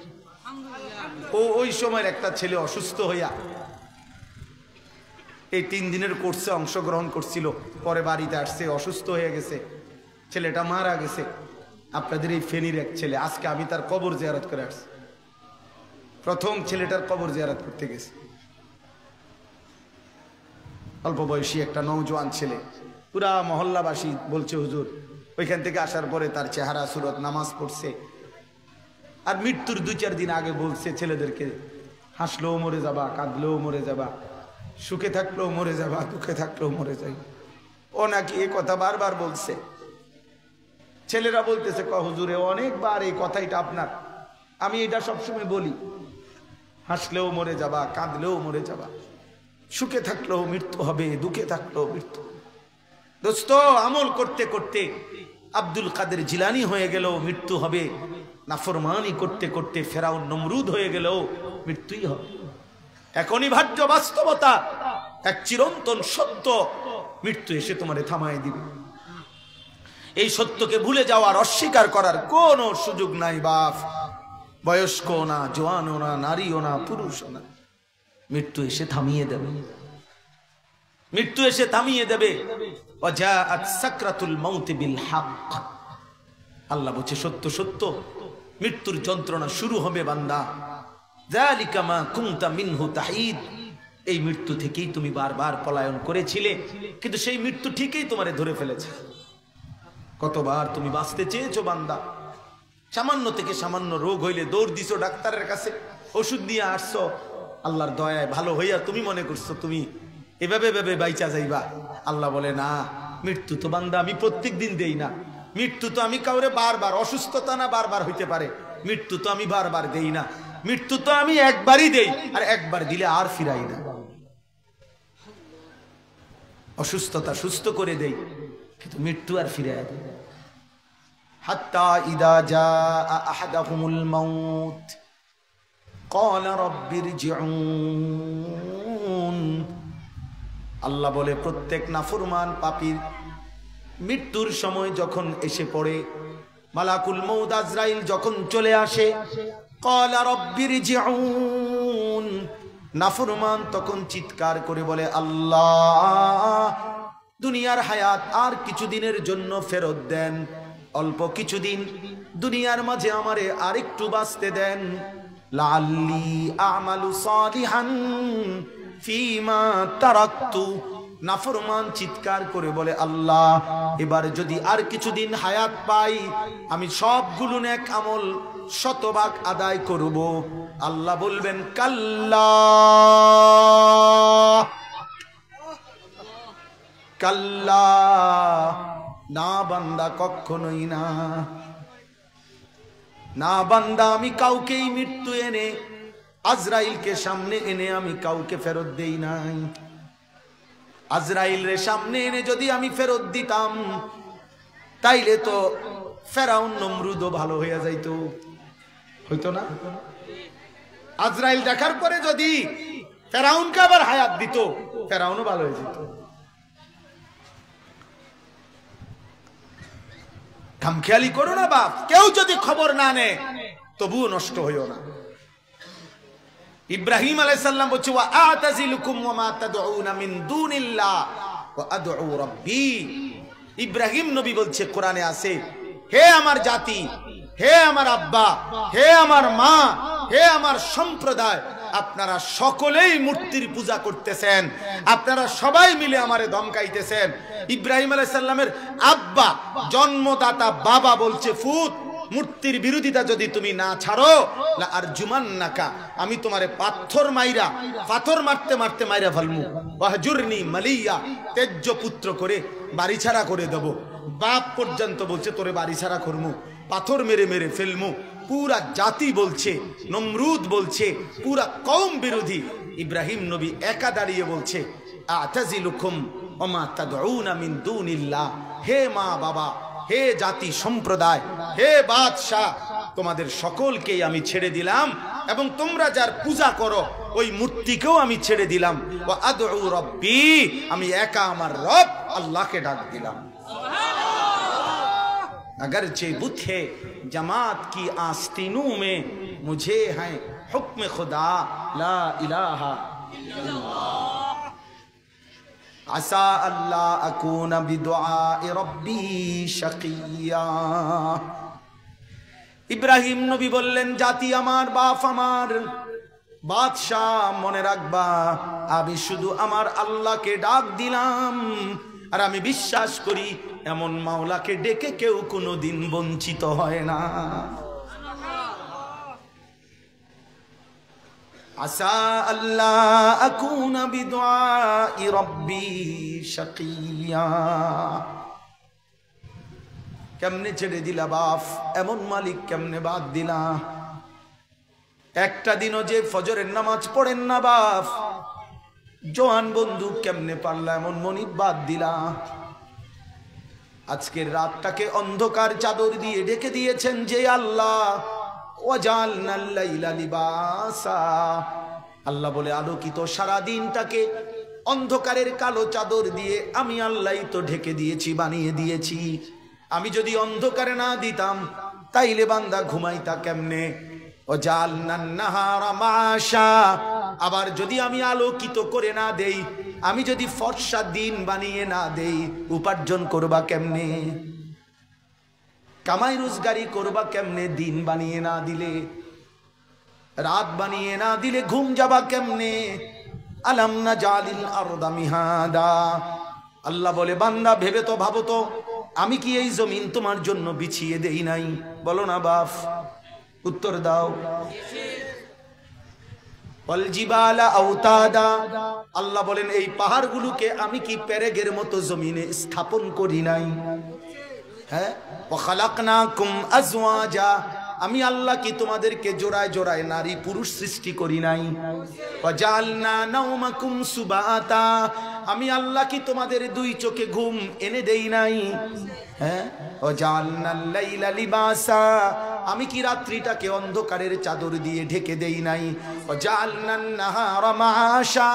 ওই সময়ের একটা ছেলে অসুস্থ হইয়া এই 3 দিনের কোর্সে অংশগ্রহণ করছিল, পরে বাড়িতে আসছে, অসুস্থ হয়ে গেছে, ছেলেটা মারা গেছে। আপনাদের এই ফেনীর এক ছেলে, আজকে আমি তার কবর জিয়ারত করে আসছি। প্রথম ছেলেটার কবর জিয়ারত করতে গেছে। অল্প বয়সী একটা নওজোয়ান ছেলে, পুরা মহল্লাবাসী বলছে হুজুর ওইখান থেকে আসার পরে তার চেহারা সুরত, নামাজ পড়ছে, আর মৃত্যুর 2-4 দিন আগে বলছে ছেলেদেরকে, হাসলেও মরে যাবা, কাঁদলেও মরে যাবা, সুখে থাকলেও মরে যাবা, দুঃখে থাকলেও মরে যাই। ও নাকি এই কথা বারবার বলছে। ছেলেরা বলতেছে হুজুরে অনেকবার এই কথাইটা আপনার, আমি এটা সবসময় বলি, হাসলেও মরে যাবা, কাঁদলেও মরে যাবা, সুখে থাকলেও মৃত্যু হবে, দুঃখে থাকলেও মৃত্যু। দোস্ত, আমল করতে করতে আব্দুল কাদের জিলানী হয়ে গেলেও মৃত্যু হবে, নাফরমানি করতে করতে ফেরাউন নমরুদ হয়ে গেলেও মৃত্যুই হবে। এক অনিবার্য বাস্তবতা, এক চিরন্তন সত্য, মৃত্যু এসে তোমারে থামায় দিবে। এই সত্যকে ভুলে যাওয়ার, অস্বীকার করার কোনো সুযোগ নাই বাপ। বয়স্ক না, জওয়ানও না, নারীও না, পুরুষও না, মৃত্যু এসে থামিয়ে দেবে, মৃত্যু এসে থামিয়ে দেবে। ওয়াজাআত সাকরাতুল মাউত বিল হক। আল্লাহ বলছে সত্য সত্য মৃত্যুর যন্ত্রণা শুরু হবে বান্দা। যালিকা মা কুনতা মিনহু তাহিদ। এই মৃত্যু থেকেই তুমি বারবার পলায়ন করেছিলে, কিন্তু সেই মৃত্যু ঠিকই তোমারে ধরে ফেলেছে। কতবার তুমি বাঁচতে চেয়েছো বান্দা, সামান্য থেকে সামান্য রোগ হইলে দৌড় দিছো ডাক্তারের কাছে, ওষুধ নিয়ে আসছো, আল্লাহর দয়ায় ভালো হইয়া তুমি মনে করছো তুমি এভাবে ভেবে বাইচা যাইবা। আল্লাহ বলে না, মৃত্যু তো বান্দা আমি প্রত্যেক দিন দেই না, মৃত্যু তো আমি কাউরে বারবার, অসুস্থতা না বারবার হইতে পারে, মৃত্যু তো আমি বারবার দেই না, মৃত্যু তো আমি একবারই দেই, আর একবার দিলে আর ফিরাই না। অসুস্থতা সুস্থ করে দেই, কিন্তু মৃত্যু আর ফিরাই দেয়। হাত্তা ইদা জাআ আহাদাহুমুল মাউত ক্বালা রাব্বিরজিউন। আল্লাহ বলে প্রত্যেক নাফরমান পাপীর মৃত্যুর সময় যখন এসে পড়ে, মালাকুল মউত আজরাইল যখন চলে আসে, ক্বালা রাব্বিরজিউন, নাফরমান তখন চিৎকার করে বলে আল্লাহ দুনিয়ার হায়াত আর কিছুদিনের জন্য ফেরত দেন, অল্প কিছুদিন দুনিয়ার মাঝে আমারে আরেকটু বাঁচতে দেন। লাআল্লি আমালু সালিহান ফিমা তারাকতু। নাফরমান চিৎকার করে বলে আল্লাহ এবার যদি আর কিছুদিন হায়াত পাই, আমি সবগুলো নেক আমল শতভাগ আদায় করব। আল্লাহ বলবেন কাল্লা কাল্লা, না বান্দা কখনোই না, না বান্দা আমি কাউকেই মৃত্যু এনে, আজরাইলকে সামনে এনে আমি কাউকে ফেরত দেই নাই। আজরাইল রে সামনে এনে যদি আমি ফেরত দিতাম, তাইলে তো ফেরাউন নমরুদও ভালো হইয়া যাইতো, হইতো না? আজরাইল দেখার পরে যদি ফেরাউনকে আবার হায়াত দিত, ফেরাউনও ভালো হয়ে যেত। খামখেয়ালি করো না বাপ, কেউ যদি খবর না নেয় তবুও নষ্ট হইও না। ইব্রাহিম আলাইহিস সালাম বলছে ওয়া আতাজিলুকুম ওয়া মা তাদউনা মিন দুনিল্লাহ ওয়া আদউ রাব্বি। ইব্রাহিম নবী বলছে, কোরআনে আছে, হে আমার জাতি, হে আমার আব্বা, হে আমার মা, হে আমার সম্প্রদায়, আপনারা সকলেই মূর্তির পূজা করতেছেন, আপনারা সবাই মিলে আমারে ধমকাইতেছেন। ইব্রাহিম আলাইহিস সালামের আব্বা, জন্মদাতা বাবা বলছে, ফুত মূর্তির বিরোধিতা যদি তুমি না ছাড়ো, লা আরজুমান্নাকা, আমি তোমারে পাথর মারতে মারতে মাইরা ফেলমু, ওয়াহজুরনি মালিয়া, তেজ্য পুত্র করে বাড়ি ছাড়া করে দেব। বাপ পর্যন্ত বলছে তোরে বাড়ি ছাড়া করমু, পাথর মেরে মেরে ফেলমু। পুরা জাতি বলছে, নমরুদ বলছে, পুরা কওম বিরোধী। ইব্রাহিম নবী একা দাঁড়িয়ে বলছে আতাজিলুকুম ওয়া মা তাদউনা মিন দুনিল্লাহ, হে মা বাবা, হে জাতি সম্প্রদায়, হে বাদশাহ, তোমাদের সকলকেই আমি ছেড়ে দিলাম, এবং তোমরা যার পূজা করো ওই মূর্তিকেও আমি ছেড়ে দিলাম। ওয়া আদউ রাব্বি, আমি একা আমার রব আল্লাহকে ডাক দিলাম। अगरचे बुत है जमात की आस्तीनों में, मुझे है हुक्म खुदा ला इलाहा इल्लल्लाह, आसा अल्लाह अकून बिदुआए रब्बी शकिया। ইব্রাহিম নবী বললেন, জাতি আমার, বাপ আমার, বাদশাহ মনে রাখবা, আমি শুধু আমার আল্লাহকে ডাক দিলাম, আর আমি বিশ্বাস করি এমন মাওলাকে ডেকে কেউ কোনোদিন বঞ্চিত হয় না। আসা আল্লাহ আকুনা বিদুআই রাব্বি শাকিয়া। কেমনে ছেড়ে দিলা বাপ, এমন মালিক কেমনে বাদ দিলা? একটা দিনও যে ফজরের নামাজ পড়েন না বাপ, জোয়ান বন্ধু কেমনে পারলা এমন মনিব বাদ দিলা? আজকের রাতটাকে অন্ধকার চাদর দিয়ে ঢেকে দিয়েছেন যে আল্লাহ। ওয়াজালনাল লাইলা লিবাসা, আল্লাহ বলে আলোকিত সারা দিনটাকে অন্ধকারের কালো চাদর দিয়ে আমি আল্লাহই তো ঢেকে দিয়েছি, বানিয়ে দিয়েছি। আমি যদি অন্ধকারে না দিতাম তাইলে বান্দা ঘুমাইতা কেমনে? ওয়াজালনান নাহারা মাশা, আবার যদি আমি আলোকিত করে না দেই, আমি যদি ফর্সা দিন বানিয়ে না দেই, উপার্জন করবা কেমনে? কামাই রোজগারি করবা কেমনে? দিন বানিয়ে না দিলে, রাত বানিয়ে না দিলে ঘুম যাবা কেমনে? আলাম নাজালিল আরদা মিহাদা, আল্লাহ বলে বান্দা ভেবে তো ভাবো তো, আমি কি এই জমিন তোমার জন্য বিছিয়ে দেই নাই? বলো না বাপ, উত্তর দাও। ওয়াল জিবালা আওতাদা, আল্লাহ বলেন এই পাহাড়গুলোকে আমি কি পেরেকের মতো জমিনে স্থাপন করি নাই? হ্যাঁ, ওয়া খালাকনাকুম আজওয়াজা, আমি আল্লাহ কি তোমাদেরকে জোড়ায় জোড়ায় নারী পুরুষ সৃষ্টি করি নাই? ওয়া জাআলনা নাওমাকুম সুবাতা, আমি আল্লাহ কি তোমাদের দুই চোখে ঘুম এনে দেই নাই? হ্যাঁ, ওয়া জাআলনাল লাইলা লিবাসা, আমি কি রাত্রিটাকে অন্ধকারের চাদর দিয়ে ঢেকে দেই নাই? ওয়া জাআলনান নাহারা মাআশা,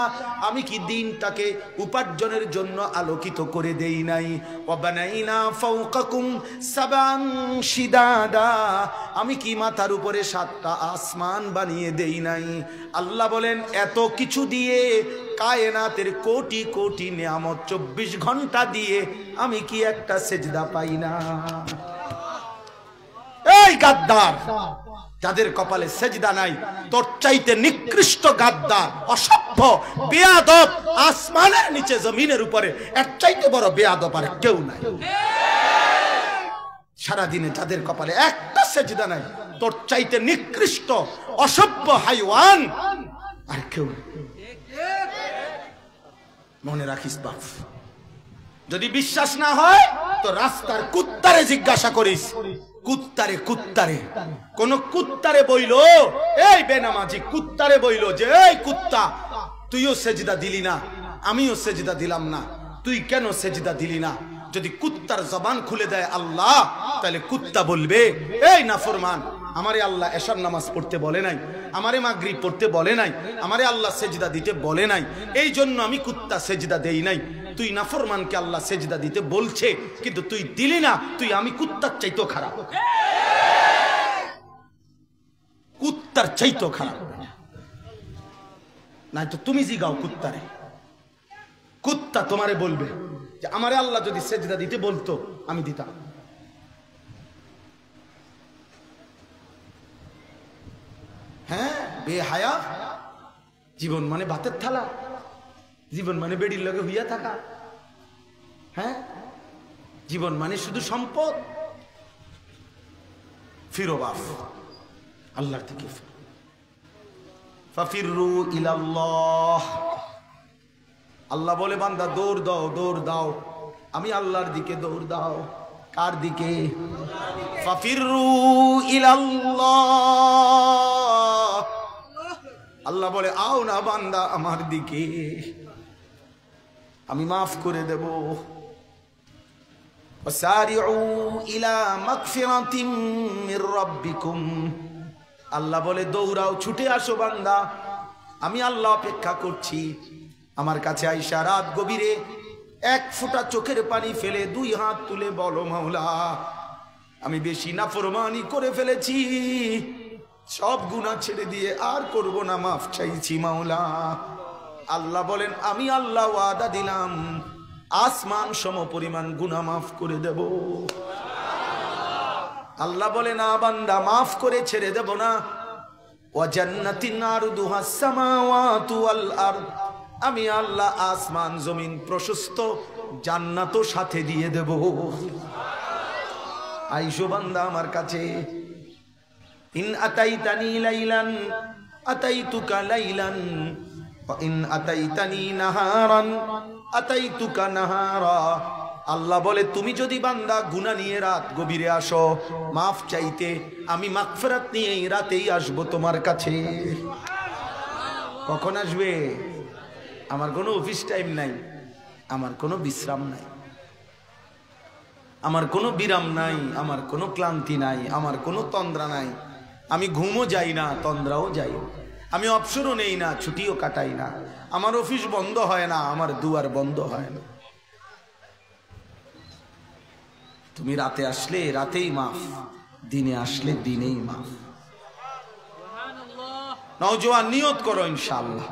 আমি কি দিনটাকে উপার্জনের জন্য আলোকিত করে দেই নাই? ওয়া বানাইনা ফাওকাকুম সাবান শিদাদা, আমি কি মাথার উপরে 7টা আসমান বানিয়ে দেই নাই? আল্লাহ বলেন এত কিছু দিয়ে, কায়নাতের কোটি কোটি নিয়ামত 24 ঘন্টা দিয়ে আমি কি একটা সেজদা পাই না? এই গাদ্দার, যাদের কপালে সেজদা নাই, তোর চাইতে নিকৃষ্ট গাদ্দার, অসভ্য, বেয়াদব, আসমানের নিচে জমিনের উপরে এর চাইতে বড় বেয়াদব আর কেউ নাই। সারাদিনে যাদের কপালে একটা সেজদা নাই, তোর চাইতে নিকৃষ্ট, অসভ্য হাইওয়ান আর কেউ নেই। মনে রাখিস বাপ, যদি বিশ্বাস না হয় তো রাস্তার কুত্তারে জিজ্ঞাসা করিস। কুত্তারে, কুত্তারে, কোন কুত্তারে বইলো, এই বেনামাজি কুত্তারে বইলো যে এই কুত্তা, তুইও সেজদা দিলি না, আমিও সেজদা দিলাম না, তুই কেন সেজদা দিলি না? যদি কুত্তার জবান খুলে দেয় আল্লাহ, তাহলে কুত্তা বলবে এই নাফরমান, আমারে আল্লাহ এশার নামাজ পড়তে বলে নাই, আমারে মাগরিব পড়তে বলে নাই, আমারে আল্লাহ সেজদা দিতে বলে নাই, এই জন্য আমি কুত্তা সেজদা দেই নাই। তুই নাফরমানকে আল্লাহ সেজদা দিতে বলছে, কিন্তু তুই দিলি না, তুই আমি কুত্তার চাইতেও খারাপ, কুত্তার চাইতেও খারাপ। নাই তো তুমি জিগাও কুত্তারে, কুত্তা তোমারে বলবে যে আমারে আল্লাহ যদি সেজদা দিতে বলতো আমি দিতাম। হ্যাঁ, বেহায়া জীবন মানে ভাতের থালা, জীবন মানে বেড়ির লগে হইয়া থাকা। হ্যাঁ, জীবন মানে শুধু সম্পদ। ফিরো বাপ, আল্লাহর থেকে ফাফিরু ইলাল্লাহ। আল্লাহ বলে বান্দা দৌড় দাও, দৌড় দাও, আমি আল্লাহর দিকে দৌড় দাও। কার দিকে? ফাফিরু ইলাল্লাহ। আল্লাহ বলে আও না বান্দা আমার দিকে, আমি মাফ করে দেব। ওয়াসারিউ ইলা মাগফিরাতিম মির রাব্বিকুম। আল্লাহ বলে দৌড়াও, ছুটে আসো বান্দা, আমি আল্লাহ অপেক্ষা করছি। আমার কাছে আইসা রাত গভীরে এক ফোঁটা চোখের পানি ফেলে 2 হাত তুলে বলো মাওলা, আমি বেশি নাফরমানি করে ফেলেছি, সব গুনাহ ছেড়ে দিয়ে আর করব না, মাফ চাইছি মাওলা। আল্লাহ বলেন আমি আল্লাহ ওয়াদা দিলাম আসমান সম পরিমাণ গুনাহ মাফ করে দেব। আল্লাহ বলে না বান্দা, মাফ করে ছেড়ে দেব না, ওয়া জান্নাতিন আরদুহাস সামাওয়াতু ওয়াল আরদ, আমি আল্লাহ আসমান জমিন প্রশস্ত জান্নাতও সাথে দিয়ে দেব। আইসো বান্দা আমার কাছে। ইন আতাইতানি লাইলান আতাইতুকা লাইলান ওয়া ইন আতাইতানি নাহারান আতাইতুকা নাহারা। আল্লাহ বলে তুমি যদি বান্দা গুনাহ নিয়ে রাত গভীরে আসো মাফ চাইতে, আমি মাগফিরাত নিয়ে এই রাতেই আসবো তোমার কাছে। কখন আসবে? আমার কোনো অফিস টাইম নাই, আমার কোনো বিশ্রাম নাই, আমার কোনো বিরাম নাই, আমার কোনো ক্লান্তি নাই, আমার কোনো তন্দ্রা নাই। আমি ঘুমও যাই না, তন্দ্রাও যাই না, আমি অবসরও নেই না, ছুটিও কাটাই না, আমার অফিস বন্ধ হয় না, আমার দুয়ার বন্ধ হয় না। তুমি রাতে আসলে রাতেই মাফ, দিনে আসলে দিনেই মাফ। নওজোয়ান নিয়ত করো ইনশাআল্লাহ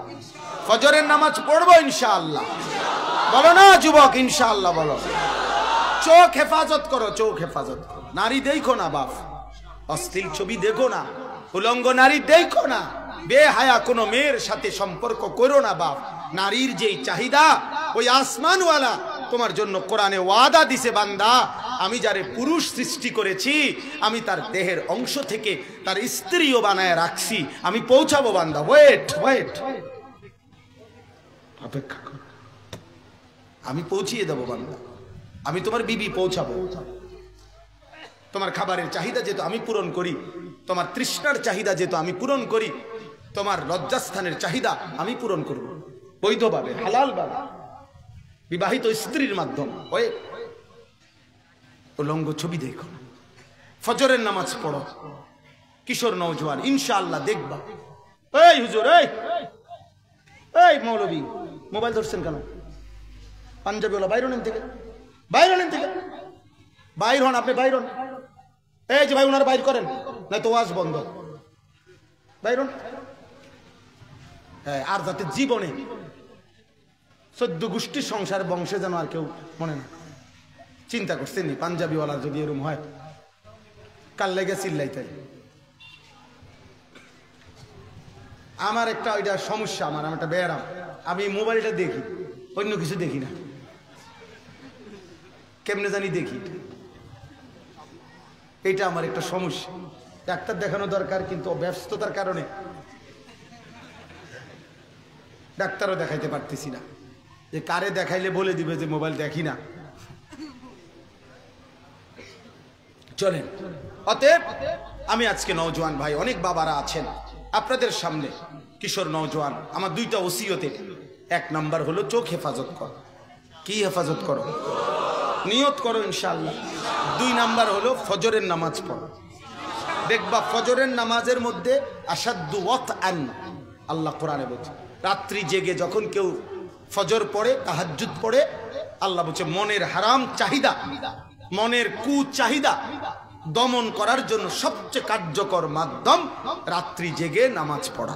ফজরের নামাজ পড়বো ইনশাআল্লাহ। বলো না যুবক ইনশাআল্লাহ বলো। চোখ হেফাজত করো, চোখ হেফাজত করো। নারী দেখো না বাপ, অশ্লীল ছবি দেখো না, উলঙ্গ নারী দেখো না, বেহায়া কোনো মেয়ের সাথে সম্পর্ক করো না বাপ। নারীর যেই চাহিদা ওই আসমানওয়ালা তোমার জন্য কোরআনে ওয়াদা দিছে, বান্দা আমি যারে পুরুষ সৃষ্টি করেছি আমি তার দেহের অংশ থেকে তার স্ত্রীও বানায় রাখছি, আমি পৌঁছাবো বান্দা। ওয়েট ওয়েট, অপেক্ষা কর, আমি পৌঁছিয়ে দেবো বান্দা, আমি তোমার বিবি পৌঁছাবো। তোমার খাবারের চাহিদা যেহেতু আমি পূরণ করি, তোমার তৃষ্ণার চাহিদা যেহেতু আমি পূরণ করি, তোমার লজ্জাস্থানের চাহিদা আমি পূরণ করব বৈধভাবে, হালালভাবে, বিবাহিত স্ত্রীর মাধ্যমে। ওই উলঙ্গ ছবি দেখো, ফজরের নামাজ পড়ো। কিশোর নওজোয়ান ইনশাআল্লাহ দেখবা। এই হুজুর, এই মৌলবী মোবাইল ধরছেন কেন? পাঞ্জাবিওয়ালা বাইর হন থেকে, বাইর হন থেকে, বাইর হন, আপনি বাইর হন। এই যে ভাই ওনারা বাইর করেন, না তো ওয়াজ বন্ধ, বাইর হন। হ্যাঁ, আর যাতে জীবনে 14 গোষ্ঠীর সংসার বংশে যেন আর কেউ মনে না। চিন্তা করছেন নি পাঞ্জাবিওয়ালা যদি এরম হয়, কাল লেগে চিল্লাইতে। আমার একটা ওইটা সমস্যা, আমার একটা ব্যায়াম, আমি মোবাইলটা দেখি, অন্য কিছু দেখি না, কেমনে জানি দেখি। এটা আমার একটা সমস্যা। ডাক্তার দেখানো দরকার, কিন্তু ব্যস্ততার কারণে ডাক্তারও দেখাইতে পারতেছি না। যে কারে দেখাইলে বলে দিবে যে মোবাইল দেখি না। চলেন, অতএব আমি আজকে নওজোয়ান ভাই, অনেক বাবারা আছেন আপনাদের সামনে, কিশোর নওজোয়ান, আমার দুইটা ওসিয়তে। এক নাম্বার হলো চোখ হেফাজত করো। কি হেফাজত করো? নিয়ত করো ইনশাআল্লাহ। 2 নাম্বার হলো ফজরের নামাজ পড়ো। দেখবা ফজরের নামাজের মধ্যে আসাদ্দু ওয়াতআন, আল্লাহ কোরআনে বলছে রাত্রি জেগে যখন কেউ ফজর পড়ে, তাহাজ্জুদ পড়ে, আল্লাহ বলছে মনের হারাম চাহিদা, মনের কুচাহিদা দমন করার জন্য সবচেয়ে কার্যকর মাধ্যম রাত্রি জেগে নামাজ পড়া।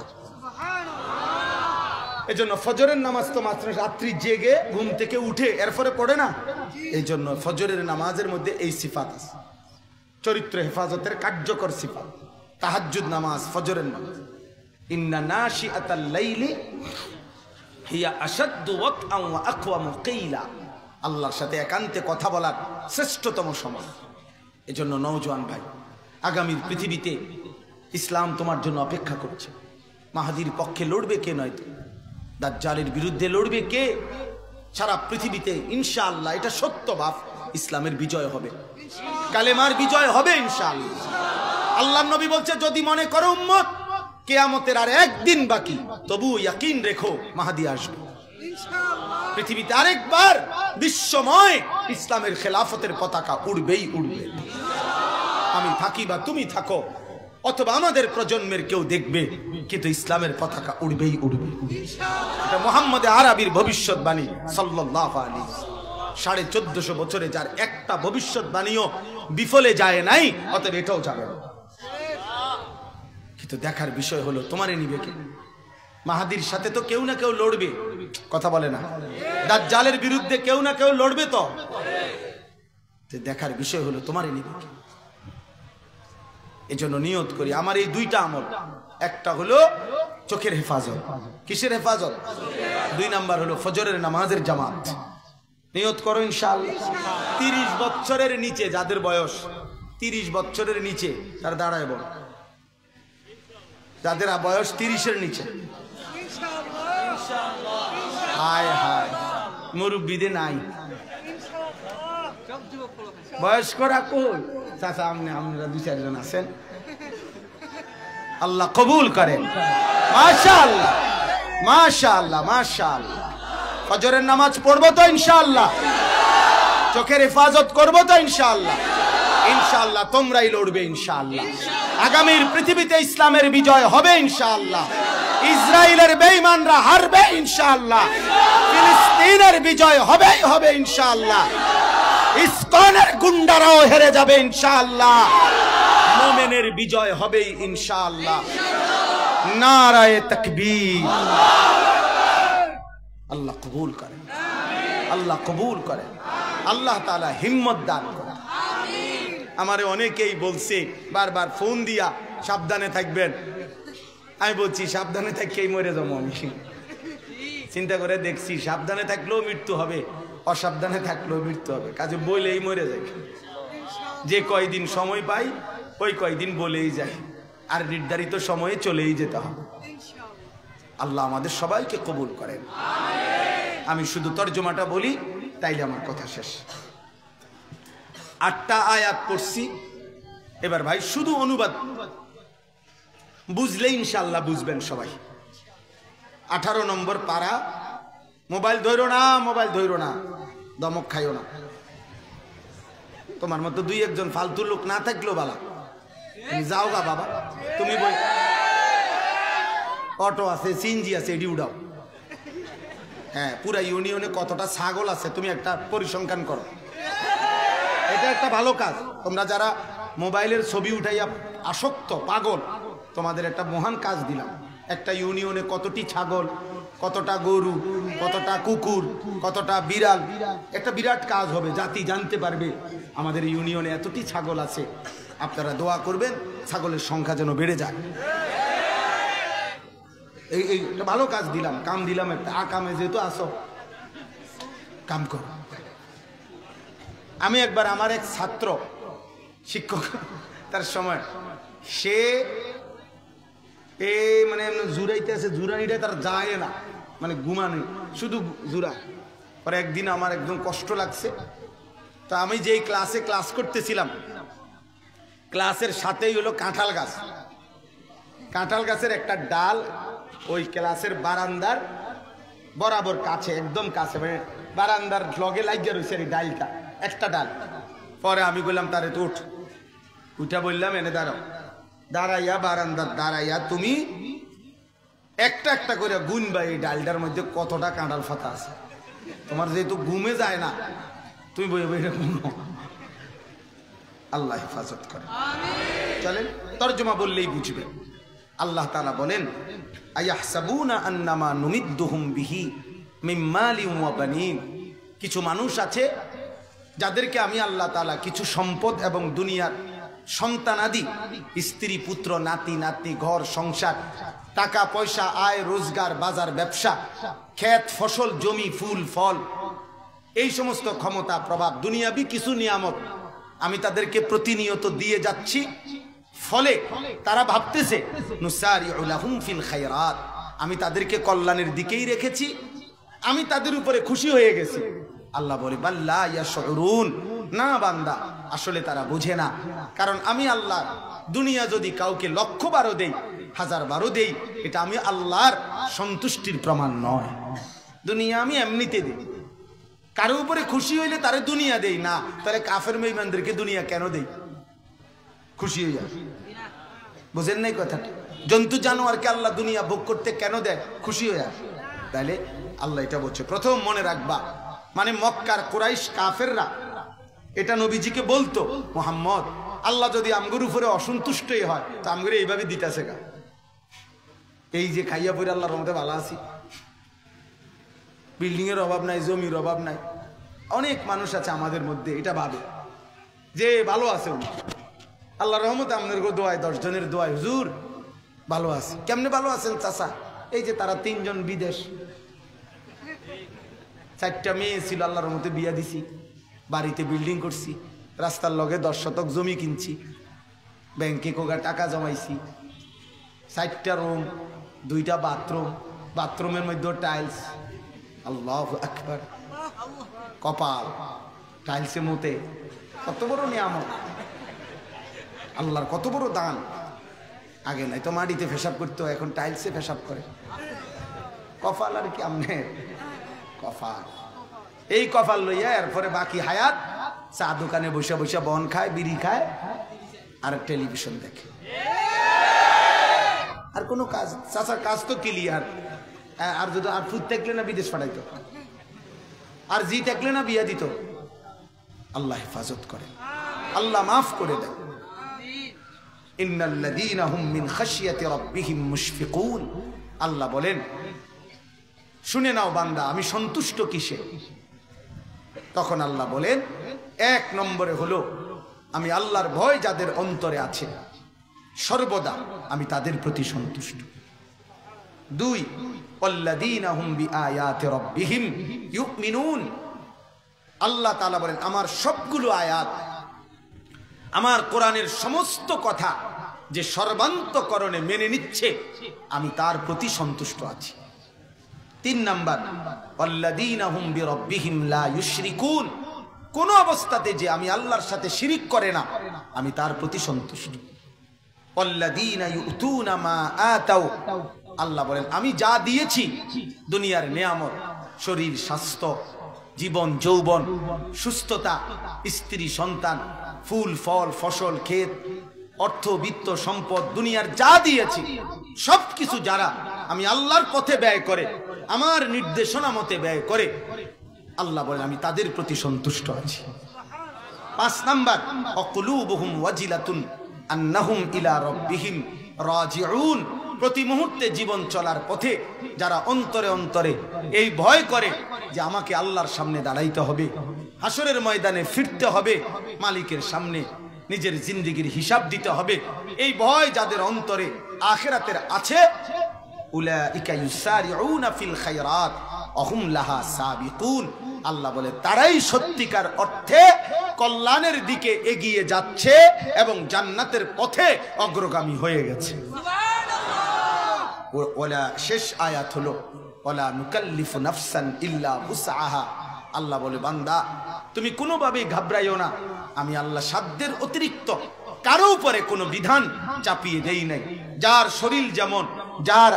এজন্য ফজরের নামাজ তো মাত্র রাত্রি জেগে ঘুম থেকে উঠে এরপরে পড়ে না। এই জন্য ফজরের নামাজের মধ্যে এই সিফাত আছে, চরিত্র হেফাজতের কার্যকর সিফাত। তাহাজ্জুদ নামাজ, ফজরের নামাজ, ইন্না নাশিআতাল লাইলি হিয়া আশাদ্দু ওয়াতআন ওয়া আকওয়ামু কিলা, আল্লাহর সাথে একান্তে কথা বলার শ্রেষ্ঠতম সময়। এজন্য নওজোয়ান ভাই, আগামীর পৃথিবীতে ইসলাম তোমার জন্য অপেক্ষা করছে। মাহাদির পক্ষে লড়বে কে নয়তো দাজ্জালের বিরুদ্ধে লড়বে কে? সারা পৃথিবীতে ইনশাআল্লাহ, এটা সত্য বাপ, ইসলামের বিজয় হবে, কালেমার বিজয় হবে ইনশাআল্লাহ। আল্লাহর নবী বলছে যদি মনে করো উম্মত কিয়ামতের আর একদিন বাকি, তবু ইয়াকিন রেখো মাহাদি আসবে ইনশাআল্লাহ। পৃথিবীতে আরেকবার বিশ্বময় ইসলামের খেলাফতের পতাকা উড়বেই উড়বে। আমি থাকি বা তুমি থাকো, অথবা আমাদের প্রজন্মের কেউ দেখবে, কিন্তু ইসলামের পতাকা উড়বেই উড়বে। এটা মুহাম্মদ আরবির ভবিষ্যৎবাণী সাল্লাল্লাহু আলাইহি। 1450 বছরে যার একটা ভবিষ্যৎবাণীও বিফলে যায় নাই, অতএব এটাও যাবে না। কিন্তু দেখার বিষয় হলো তোমারে নিবে কে? মাহাদির সাথে তো কেউ না কেউ লড়বে, কথা বলে না? দাজ্জালের বিরুদ্ধে কেউ না কেউ লড়বে তো। দেখার বিষয় হলো তোমারে নিবে কে? এজন্য নিয়ত করি আমার এই দুইটা আমল, একটা হলো চোখের হেফাজত। কিসের হেফাজত? 2 নাম্বার হলো ফজরের নামাজের জামাত। নিয়ত করো ইনশাআল্লাহ। 30 বছরের নিচে যাদের বয়স 30 বছরের নিচে তার দাঁড়ায় বল, যাদের বয়স 30-এর নিচে। হায় হায় মুরব্বিদে নাই, বয়স্করা কই? চাচা আপনারা 2-4 জন আছেন, আল্লাহ কবুল করেন। মাশাআল্লাহ মাশাআল্লাহ মাশাআল্লাহ। ফজরের নামাজ পড়বো তো ইনশাআল্লাহ, চোখের হেফাজত করবো তো ইনশাআল্লাহ। ইনশাআল্লাহ তোমরাই লড়বে ইনশাআল্লাহ। আগামীর পৃথিবীতে ইসলামের বিজয় হবে ইনশাআল্লাহ। ইসরায়েলের বেঈমানরা হারবে ইনশাআল্লাহ। ফিলিস্তিনের বিজয় হবেই হবে ইনশাআল্লাহ। ইসকনের গুন্ডারাও হেরে যাবে ইনশাআল্লাহ। মুমিনের বিজয় হবেই ইনশাআল্লাহ। নারায়ে তাকবীর। আল্লাহ কবুল করেন, আল্লাহ কবুল করেন, আল্লাহ তাআলা হিম্মত দান করেন। আমারে অনেকেই বলছে বারবার ফোন দিয়া সাবধানে থাকবেন। আমি বলছি সাবধানে থাকলেই মরে যাবো আমি। চিন্তা করে দেখছি সাবধানে থাকলেও মৃত্যু হবে, অসাবধানে থাকলেও মৃত্যু হবে, কাজে বলেই মরে যায়। যে কয়দিন সময় পাই ওই কয়দিন বলেই যায়, আর নির্ধারিত সময়ে চলেই যেতে হবে। আল্লাহ আমাদের সবাইকে কবুল করেন। আমি শুধু তরজমাটা বলি তাইলে আমার কথা শেষ। 8টা আয়াত পড়ছি, এবার ভাই শুধু অনুবাদ বুঝলে ইনশাআল্লাহ বুঝবেন সবাই। 18 নম্বর পারা। মোবাইল ধরো না, মোবাইল ধরো না, দমক খাইও না। তোমার মতো 2-1 জন ফালতু লোক না থাকলেও বালা, তুমি যাও গা বাবা, তুমি বই অটো আছে, সিএনজি আছে, এডি উড়াও। হ্যাঁ, পুরা ইউনিয়নে কতটা ছাগল আছে তুমি একটা পরিসংখ্যান করো। এটা একটা ভালো কাজ। তোমরা যারা মোবাইলের ছবি উঠাইয়া আসক্ত পাগল, তোমাদের একটা মহান কাজ দিলাম। একটা ইউনিয়নে কতটি ছাগল, কতটা গরু, কতটা কুকুর, কতটা বিড়াল, একটা বিরাট কাজ হবে। জাতি জানতে পারবে আমাদের ইউনিয়নে এতটি ছাগল আছে। আপনারা দোয়া করবেন ছাগলের সংখ্যা যেন বেড়ে যায়। এই ভালো কাজ দিলাম, কাম দিলাম একটা। কামে যেহেতু আসো কাম করো। আমি একবার আমার এক ছাত্র শিক্ষক তার সময় সে মানে জুড়াইতে আছে, জুড়ানিটা তার যায় না, মানে ঘুমানি শুধু জুড়ায়। পরে একদিন আমার একদম কষ্ট লাগছে, তো আমি যেই ক্লাসে ক্লাস করতেছিলাম ক্লাসের সাথেই হলো কাঁঠাল গাছ। কাঁঠাল গাছের একটা ডাল ওই ক্লাসের বারান্দার বরাবর কাছে, একদম কাছে, মানে বারান্দার লগে লাগিয়ে রয়েছে এই ডালটা, একটা ডাল। পরে আমি বললাম তারে তো উঠা বললাম এনে দাঁড়াও। দাঁড়াইয়া বারান্দার দাঁড়াইয়া তুমি একটা একটা করে গুনবা এই ডালটার মধ্যে কতটা কাঁঠাল ফাতা আছে। তোমার যেহেতু ঘুমে যায় না, তুমি বই বই গুনো। আল্লাহ হেফাজত করে। চলেন তরজমা বললেই বুঝবে। আল্লাহ তাআলা বলেন, আয়াহসাবুনা আন্নামা নুমিদ্দুহুম বিহি মিন মালিন ওয়া বানিন। কিছু মানুষ আছে যাদেরকে আমি আল্লাহ তাআলা কিছু সম্পদ এবং দুনিয়ার সন্তানাদি, স্ত্রী পুত্র নাতি নাতনি, ঘর সংসার, টাকা পয়সা, আয় রোজগার, বাজার ব্যবসা, ক্ষেত ফসল, জমি ফুল ফল, এই সমস্ত ক্ষমতা প্রভাব, দুনিয়াবি কিছু নিয়ামত আমি তাদেরকে প্রতিনিয়ত দিয়ে যাচ্ছি। ফলে তারা ভাবতেছে নুসারিউ লাহুম ফিল খায়রাত, আমি তাদেরকে কল্যাণের দিকেই রেখেছি, আমি তাদের উপরে খুশি হয়ে গেছি। আল্লাহ বলে বাল্লা ইয়াশউরুন, না বান্দা, আসলে তারা বুঝে না। কারণ আমি আল্লাহ দুনিয়া যদি কাউকে 1,000 বারও দেই, 1000 বারও দেই, এটা আমি আল্লাহর সন্তুষ্টির প্রমাণ নয়। দুনিয়া আমি এমনিতে দিই, কারো উপরে খুশি হইলে তারে দুনিয়া দেই না। তাহলে কাফের বেঈমানদেরকে দুনিয়া কেন দেই? খুশি হয়ে যায়, বুঝেন নাই কথাটা? জন্তু জানোয়ারকে আল্লাহ দুনিয়া ভোগ করতে কেন দেয়? খুশি হয়ে যায়। তাহলে আল্লাহ এটা বলছে। প্রথম মনে রাখবা, মানে মক্কার কুরাইশ কাফেররা এটা নবীজিকে বলতো, মুহাম্মদ, আল্লাহ যদি আমগর উপরে অসন্তুষ্টই হয় তো আমগরে এইভাবে দিতেছে গা। এই যে খাইয়া পড়ে আল্লাহর রহমতে ভালো আছি, বিল্ডিং এর অভাব নাই, জমির অভাব নাই। অনেক মানুষ আছে আমাদের মধ্যে এটা ভাবে যে ভালো আছে উনি, আল্লাহ রহমতে আপনার দোয়ায় 10 জনের দোয়ায় হুজুর ভালো আছে। কেমনে ভালো আছেন চাচা? এই যে তারা 3 জন বিদেশ, 4টা মেয়ে ছিল, আল্লাহর রহমতে বিয়া দিছি, বাড়িতে বিল্ডিং করছি, রাস্তার লগে 10 শতক জমি কিনছি, ব্যাংকে কোগা টাকা জমাইছি, 4টা রুম, 2টা বাথরুম, বাথরুমের মধ্যে টাইলস। আল্লাহু আকবার। কপাল টাইলসে মতে, কত বড় নিয়ামত, আল্লাহর কত বড় দান। আগে নাই তো মাটিতে পেশাব করতো, এখন টাইলসে পেশাব করে। কপাল আর কি আমনে কপাল। এই কপাল লইয়া এরপরে বাকি হায়াত চা দোকানে বসে বসে বন খায়, বিড়ি খায়, আর টেলিভিশন দেখে, আর কোনো কাজ। চাচার কাজ তো ক্লিয়ার। আর যদি আর ফুট থাকলে না বিদেশ পাঠাইতো, আর জি থাকলে না বিয়া দিত। আল্লাহ হেফাজত করে, আল্লাহ মাফ করে দেয়। ইন্নাল্লাযীনা হুম মিন খাশিয়াতি রাব্বিহিম মুশফিকুন। আল্লাহ বলেন, শুনে নাও বান্দা, আমি সন্তুষ্ট কিসে? তখন আল্লাহ বলেন, 1 নম্বরে হলো আমি আল্লাহর ভয় যাদের অন্তরে আছে সর্বদা আমি তাদের প্রতি সন্তুষ্ট। 2, ওয়াল্লাযীনা হুম বিআয়াতি রাব্বিহিম ইউমিনুন। আল্লাহ তাআলা বলেন, আমার সবগুলো আয়াত, আমার কোরআনের সমস্ত কথা যে সর্বান্তকরণে মেনে নিচ্ছে, আমি তার প্রতি সন্তুষ্ট আছি। 3 নাম্বার, ওয়াল্লাযীনা হুম বিরাব্বিহিম লা ইউশরিকুন। কোন অবস্থাতে যে আমি আল্লাহর সাথে শিরিক করে না, আমি তার প্রতি সন্তুষ্ট। ওয়াল্লাযীনা ইউতুনা মা আতাউ। আল্লাহ বলেন, আমি যা দিয়েছি দুনিয়ার নিয়ামত, শরীর স্বাস্থ্য, জীবন যৌবন, সুস্থতা, স্ত্রী সন্তান, ফুল ফল ফসল, ক্ষেত, অর্থ বিত্ত সম্পদ, দুনিয়ার যা দিয়েছি সবকিছু যারা আমি আল্লাহর পথে ব্যয় করে, আমার নির্দেশনা মতে ব্যয় করে, আল্লাহ বলেন আমি তাদের প্রতি সন্তুষ্ট আছি। 5 নাম্বার, অকুলুবুহুম ওয়াজিলাতুন আন্নাহুম ইলা রাব্বিহিম রাজিউন। প্রতি মুহূর্তে জীবন চলার পথে যারা অন্তরে অন্তরে এই ভয় করে যে আমাকে আল্লাহর সামনে দাঁড়াইতে হবে, হাসরের ময়দানে ফিরতে হবে, মালিকের সামনে নিজের জিন্দেগির হিসাব দিতে হবে, এই ভয় যাদের অন্তরে আখিরাতের আছে, উলাইকা ইউসারিউনা ফিল খায়রাত ওয়া হুম লাহা সাবিকুন। আল্লাহ বলে তারাই সত্যিকার অর্থে কল্যাণের দিকে এগিয়ে যাচ্ছে এবং জান্নাতের পথে অগ্রগামী হয়ে গেছে। ওলা শেষ আয়াত হলো ওয়ালা নুকাল্লিফু নাফসান ইল্লা উসআহা। আল্লাহ বলে, বান্দা তুমি কোনোভাবেই ঘাবড়াইও না, আমি আল্লাহ সাধ্যের অতিরিক্ত কারো উপরে কোনো বিধান চাপিয়ে দেই নাই। যার শরীর যেমন, যার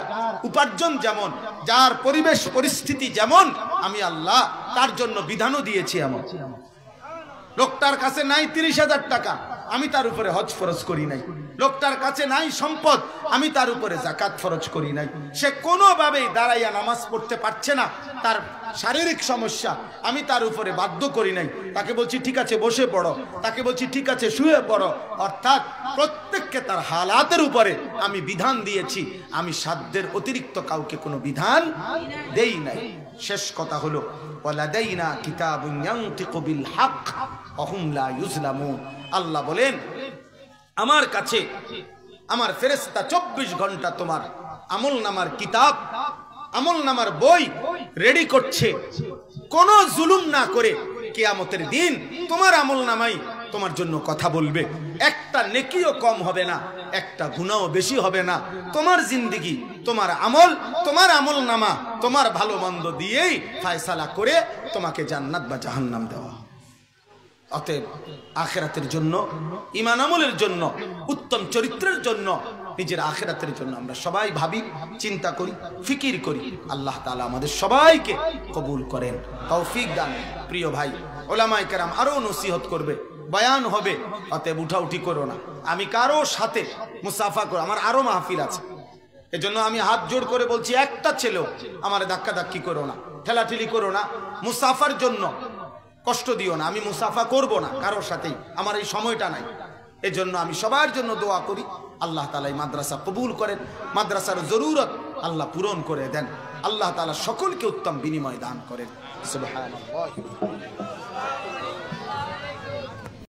উপার্জন যেমন, যার পরিবেশ পরিস্থিতি যেমন, আমি আল্লাহ তার জন্য বিধানও দিয়েছি। এমন লোকটার কাছে নাই 30,000 টাকা, আমি তার উপরে হজ ফরজ করি নাই। লোকটার কাছে নাই সম্পদ, আমি তার উপরে যাকাত ফরজ করি নাই। সে কোনোভাবেই দাঁড়াইয়া নামাজ পড়তে পারছে না, তার শারীরিক সমস্যা, আমি তার উপরে বাধ্য করি নাই। তাকে বলছি ঠিক আছে বসে পড়ো, তাকে বলছি ঠিক আছে শুয়ে পড়ো। অর্থাৎ প্রত্যেককে তার হালাতের উপরে আমি বিধান দিয়েছি, আমি সাধ্যের অতিরিক্ত কাউকে কোনো বিধান দেই নাই। শেষ কথা হলো ওয়ালাদাইনা কিতাবুন ইয়ানতিকু বিল হক ওয়া হুম লা ইউজলামুন। আল্লাহ বলেন, আমার কাছে আমার ফেরেশতা 24 ঘন্টা তোমার আমলনামার কিতাব, আমলনামার বই রেডি করছে, কোনো জুলুম না করে কিয়ামতের দিন তোমার আমলনামাই তোমার জন্য কথা বলবে। একটা নেকিও কম হবে না, একটা গুনাহও বেশি হবে না। তোমার জিন্দেগি, তোমার আমল, তোমার আমলনামা, তোমার ভালো মন্দ দিয়েই ফয়সালা করে তোমাকে জান্নাত বা জাহান্নাম দেওয়া। অতএব আখিরাতের জন্য, ঈমান আমলের জন্য, উত্তম চরিত্রের জন্য, নিজের আখিরাতের জন্য আমরা সবাই ভাবি, চিন্তা করি, ফিকির করি। আল্লাহ তাআলা আমাদের সবাইকে কবুল করেন, তৌফিক দান। প্রিয় ভাই, ওলামায়ে কেরাম আরো নসিহত করবে, বয়ান হবে, অতএব উঠাউঠি করো না। আমি কারো সাথে মুসাফা করো, আমার আরো মাহফিল আছে, এজন্য আমি হাত জোড় করে বলছি, একটা ছেলেও আমার ধাক্কা ধাক্কি করো না, ঠেলাঠেলি করো না, মুসাফার জন্য কষ্ট দিও না। আমি মুসাফা করব না কারোর সাথেই, আমার এই সময়টা নাই। এজন্য আমি সবার জন্য দোয়া করি, আল্লাহ তাআলা এই মাদ্রাসা কবুল করেন, মাদ্রাসার জরুরত আল্লাহ পূরণ করে দেন, আল্লাহ তাআলা সকলকে উত্তম বিনিময় দান করেন। সুবহানাল্লাহ।